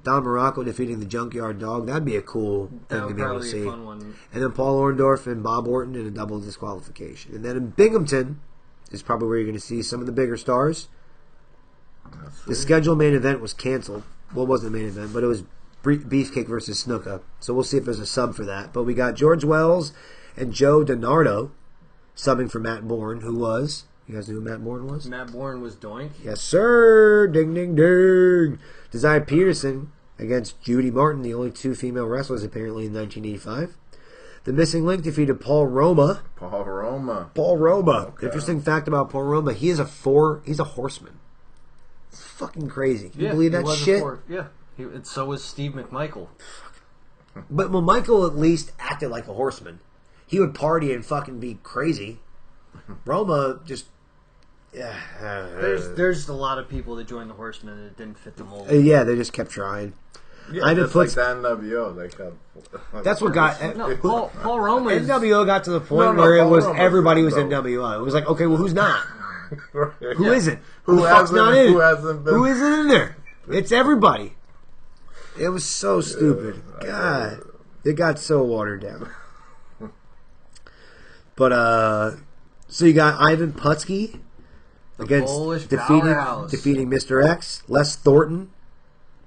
Speaker 2: Don Morocco defeating the Junkyard Dog. That'd be a cool thing to be able to see.
Speaker 1: Fun one.
Speaker 2: And then Paul Orndorff and Bob Orton in a double disqualification. And then in Binghamton is probably where you're going to see some of the bigger stars. The scheduled main event was canceled. Well, it wasn't the main event, but it was Beefcake versus Snuka. So we'll see if there's a sub for that. But we got George Wells and Joe DiNardo subbing for Matt Bourne, who was... You guys knew who Matt Bourne was?
Speaker 1: Matt Bourne was Doink.
Speaker 2: Yes, sir. Ding, ding, ding. Desire Peterson against Judy Martin, the only 2 female wrestlers apparently in 1985. The Missing Link defeated Paul Roma.
Speaker 3: Okay.
Speaker 2: Interesting fact about Paul Roma: he's a horseman. It's fucking crazy. Can you believe that shit?
Speaker 1: So was Steve McMichael.
Speaker 2: But Michael at least acted like a horseman. He would party and fucking be crazy. Roma just...
Speaker 1: There's a lot of people that joined the Horsemen and it didn't fit the mold.
Speaker 2: Yeah, they just kept trying.
Speaker 3: Yeah, just like the NWO, they kept...
Speaker 2: That's what got...
Speaker 1: No, Paul Roma is...
Speaker 2: NWO got to the point where it was everybody was NWO. It was like, okay, well, who's not? Who isn't? Who the fuck's not in it? Who isn't in there? It's everybody. It was so stupid. God. It got so watered down. But, so you got Ivan Putski against defeating Mr. X, Les Thornton,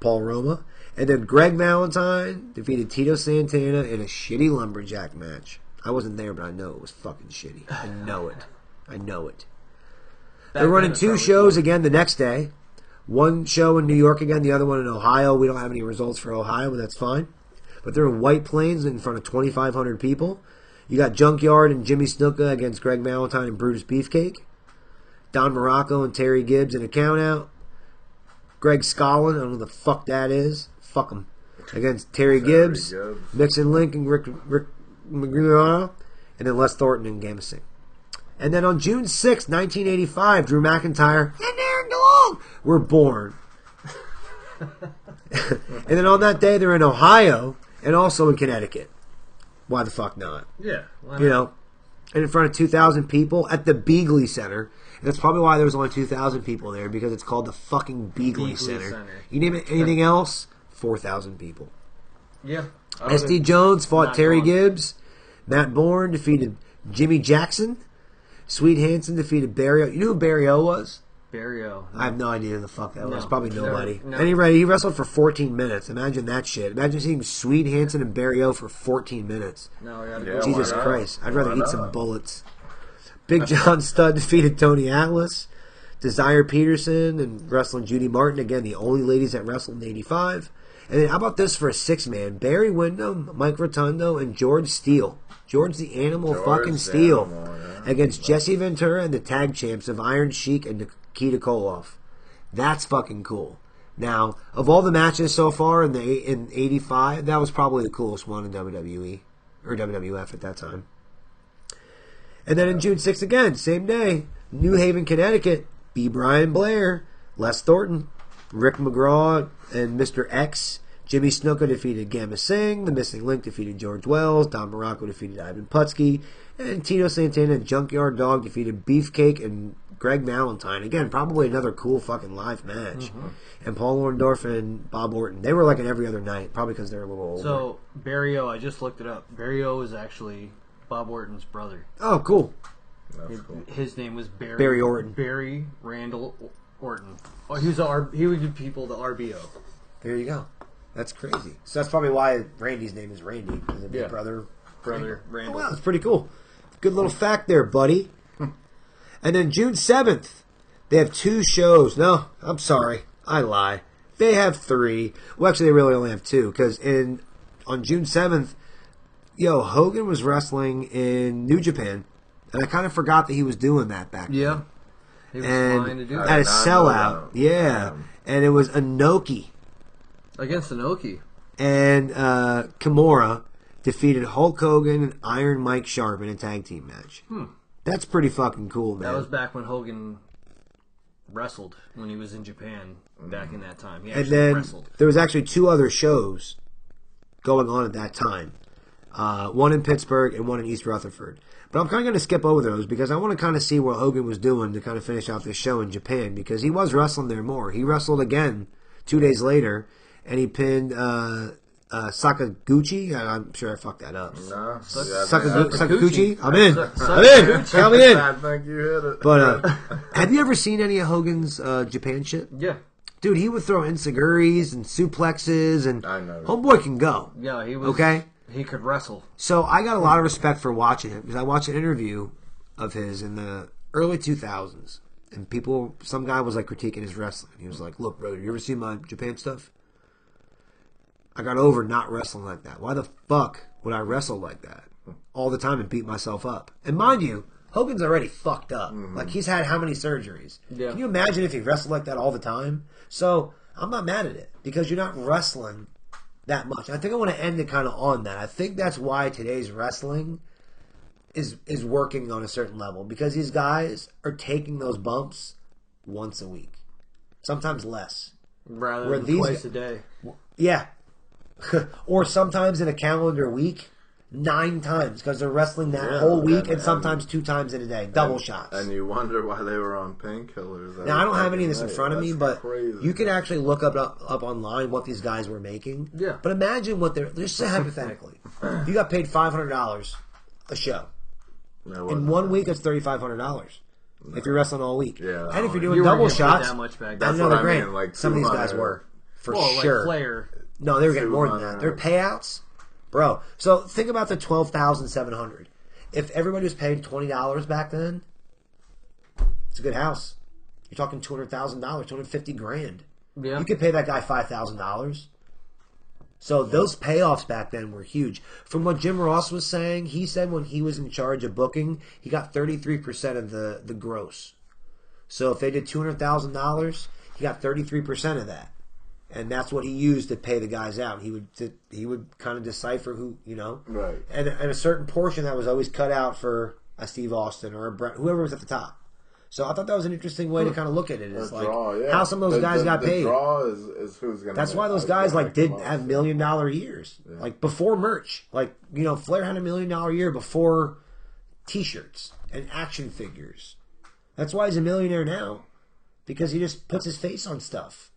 Speaker 2: Paul Roma, and then Greg Valentine defeated Tito Santana in a shitty lumberjack match. I wasn't there, but I know it was fucking shitty. I know it. They're running 2 shows again the next day. One show in New York again, the other one in Ohio. We don't have any results for Ohio, but that's fine. but they're in White Plains in front of 2,500 people. You got Junkyard and Jimmy Snuka against Greg Valentine and Brutus Beefcake. Don Morocco and Terry Gibbs in a countout. Greg Scollin, I don't know who the fuck that is. Fuck him. Against Terry Gibbs. Mixon Link and Rick McGraw. And then Les Thornton and Gamesing. And then on June 6, 1985, Drew McIntyre and Aaron DeLong were born. And then on that day, they're in Ohio and also in Connecticut. Why the fuck not?
Speaker 1: Yeah. Why not?
Speaker 2: You know, and in front of 2,000 people at the Beagley Center. And that's probably why there was only 2,000 people there, because it's called the fucking Beagley Center. You name it anything else, 4,000 people.
Speaker 1: Yeah.
Speaker 2: S.D. Jones fought Terry Gibbs. Matt Bourne defeated Jimmy Jackson. Sweet Hansen defeated Barrio. You know who Barrio was?
Speaker 1: Barrio.
Speaker 2: I have no idea who the fuck that was. Probably nobody.
Speaker 1: No.
Speaker 2: Anyway, he wrestled for 14 minutes. Imagine that shit. Imagine seeing Sweet Hansen and Barrio for 14 minutes.
Speaker 1: No,
Speaker 2: Jesus Christ. I'd rather eat some bullets. Big John Studd defeated Tony Atlas. Desire Peterson and wrestling Judy Martin. Again, the only ladies that wrestled in 85. And then how about this for a 6-man? Barry Windham, Mike Rotundo, and George Steele. George the Animal fucking Steele. Against Jesse Ventura and the tag champs of Iron Sheik and Nikita Koloff. That's fucking cool. Now, of all the matches so far in 85, that was probably the coolest one in WWE. Or WWF at that time. And then in June 6th again, same day, New Haven, Connecticut, B. Brian Blair, Les Thornton, Rick McGraw, and Mr. X. Jimmy Snuka defeated Gamma Singh. The Missing Link defeated George Wells. Don Morocco defeated Ivan Putski. And Tito Santana and Junkyard Dog defeated Beefcake and Greg Valentine. Again, probably another cool fucking live match. Mm-hmm. And Paul Orndorff and Bob Orton. They were like an every other night, probably because they're a little older.
Speaker 1: So, Barrio, I just looked it up. Barrio is actually Bob Orton's brother.
Speaker 2: Oh, cool.
Speaker 1: His name was Barry.
Speaker 2: Barry Orton.
Speaker 1: Barry Randall Orton. Oh, he would give people the RBO.
Speaker 2: There you go. That's crazy. So that's probably why Randy's name is Randy. Because of his brother
Speaker 1: Randall.
Speaker 2: Oh, wow, that's pretty cool. Good little fact there, buddy. And then June 7th, they have 2 shows. No, I'm sorry. I lie. They have 3. Well, actually, they really only have 2. Because on June 7th, Hogan was wrestling in New Japan. And I kind of forgot that he was doing that back then.
Speaker 1: Yeah. He was flying to do that.
Speaker 2: At a sellout. Yeah. And it was Inoki.
Speaker 1: Against Inoki.
Speaker 2: And Kimura defeated Hulk Hogan and Iron Mike Sharp in a tag team match. That's pretty fucking cool, man.
Speaker 1: That was back when Hogan wrestled, when he was in Japan back in that time. He actually wrestled.
Speaker 2: There was actually 2 other shows going on at that time. One in Pittsburgh and one in East Rutherford. But I'm kind of going to skip over those because I want to kind of see what Hogan was doing to kind of finish out this show in Japan, because he was wrestling there more. He wrestled again 2 days later, and he pinned Sakaguchi. I'm sure I fucked that up.
Speaker 3: No.
Speaker 2: Sakaguchi? I'm in. I'm in. Count me in.
Speaker 3: I think you hit it.
Speaker 2: But have you ever seen any of Hogan's Japan shit?
Speaker 1: Yeah.
Speaker 2: Dude, he would throw enziguris and suplexes, and
Speaker 3: I know.
Speaker 2: homeboy can go.
Speaker 1: Yeah, he was.
Speaker 2: Okay?
Speaker 1: He could wrestle.
Speaker 2: So I got a lot of respect for watching him, because I watched an interview of his in the early 2000s, and some guy was like critiquing his wrestling. He was like, "Look, brother, you ever seen my Japan stuff? I got over not wrestling like that. Why the fuck would I wrestle like that all the time and beat myself up?" And mind you, Hogan's already fucked up. Mm-hmm. Like, he's had how many surgeries? Yeah. Can you imagine if he wrestled like that all the time? So I'm not mad at it, because you're not wrestling that much. I think I want to end it kind of on that. I think that's why today's wrestling is working on a certain level, because these guys are taking those bumps once a week, sometimes less,
Speaker 1: rather than twice a day.
Speaker 2: Yeah. Or sometimes in a calendar week, 9 times, because they're wrestling that whole week, and sometimes 2 times in a day, double shots.
Speaker 3: And you wonder why they were on painkillers.
Speaker 2: Now, I don't have any of this in front of me, but you can actually look up online what these guys were making.
Speaker 1: Yeah.
Speaker 2: But imagine what just say hypothetically, you got paid $500 a show. In 1 week, it's $3,500. If you're wrestling all week.
Speaker 3: Yeah.
Speaker 2: And if you're doing double shots,
Speaker 1: that much back
Speaker 3: that's
Speaker 2: another
Speaker 3: what I mean,
Speaker 2: grand.
Speaker 3: like
Speaker 2: Some of these guys were, for sure.
Speaker 1: Like Flair.
Speaker 2: No, they were getting more than that. Their payouts, bro. So think about the $12,700. If everybody was paid $20 back then, it's a good house. You're talking $200,000, $250,000.
Speaker 1: Yeah,
Speaker 2: you could pay that guy $5,000. So those payoffs back then were huge. From what Jim Ross was saying, he said when he was in charge of booking, he got 33% of the gross. So if they did $200,000, he got 33% of that. And that's what he used to pay the guys out. He would kind of decipher who,
Speaker 3: Right.
Speaker 2: And a certain portion that was always cut out for a Steve Austin or a Brett, whoever was at the top. So I thought that was an interesting way to kind of look at it. It's like how some of those guys got paid.
Speaker 3: The draw is who's going to.
Speaker 2: That's why those guys did have $1 million years, before merch. Flair had $1 million year before T-shirts and action figures. That's why he's a millionaire now, because he just puts his face on stuff.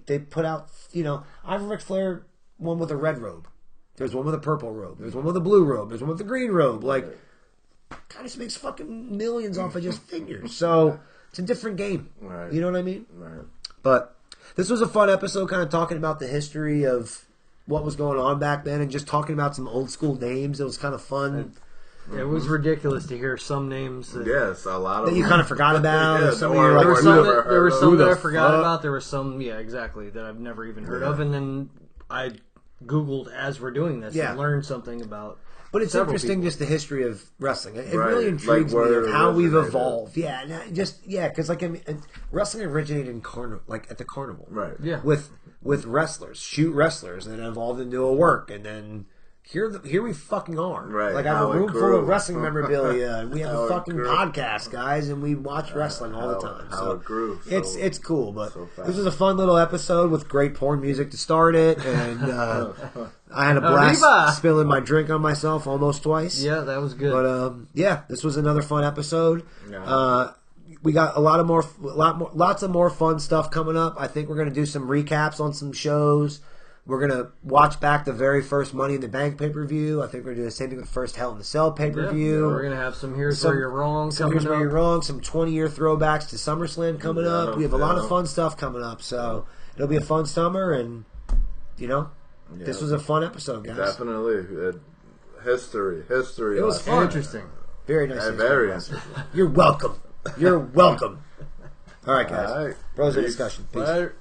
Speaker 2: They put out, I have Ric Flair one with a red robe. There's one with a purple robe. There's one with a blue robe. There's one with a green robe. Guy just makes fucking millions off of just figures. So it's a different game.
Speaker 3: Right.
Speaker 2: You know what I mean?
Speaker 3: Right.
Speaker 2: But this was a fun episode, kind of talking about the history of what was going on back then and just talking about some old school names. It was kind of fun.
Speaker 1: It was ridiculous to hear some names that,
Speaker 3: a lot of
Speaker 2: that you kind of forgot about.
Speaker 3: Yeah,
Speaker 2: some
Speaker 1: there were some that I forgot
Speaker 2: fuck?
Speaker 1: about. There were some, exactly, that I've never even heard of. And then I Googled as we're doing this and learned something about.
Speaker 2: But it's interesting, just the history of wrestling. It really intrigues me
Speaker 3: where
Speaker 2: of how we've evolved. Yeah, because wrestling originated in at the carnival,
Speaker 3: right?
Speaker 1: Yeah,
Speaker 2: with wrestlers, shoot wrestlers, and then evolved into a work, and then here we fucking are.
Speaker 3: Right.
Speaker 2: I have a room full of wrestling memorabilia, and we have a fucking podcast, guys, and we watch wrestling all the time.
Speaker 3: How it grew.
Speaker 2: It's cool, but this was a fun little episode with great porn music to start it, and I had a blast spilling my drink on myself almost twice.
Speaker 1: Yeah, that was good.
Speaker 2: But this was another fun episode.
Speaker 3: Yeah.
Speaker 2: We got lots of more fun stuff coming up. I think we're going to do some recaps on some shows. We're going to watch back the very first Money in the Bank pay-per-view. I think we're going to do the same thing with the first Hell in the Cell pay-per-view.
Speaker 1: Yeah. We're going to have some Here's Where You're Wrong coming up.
Speaker 2: Where You're Wrong, some 20-year throwbacks to SummerSlam coming up. We have a lot of fun stuff coming up. So it'll be a fun summer, and, this was a fun episode, guys.
Speaker 3: Definitely. History.
Speaker 2: It was fun.
Speaker 1: Interesting.
Speaker 2: Very nice.
Speaker 3: Very interesting.
Speaker 2: You're welcome. You're welcome. All right, guys.
Speaker 3: All right.
Speaker 2: Bros in discussion. Peace.
Speaker 3: Later.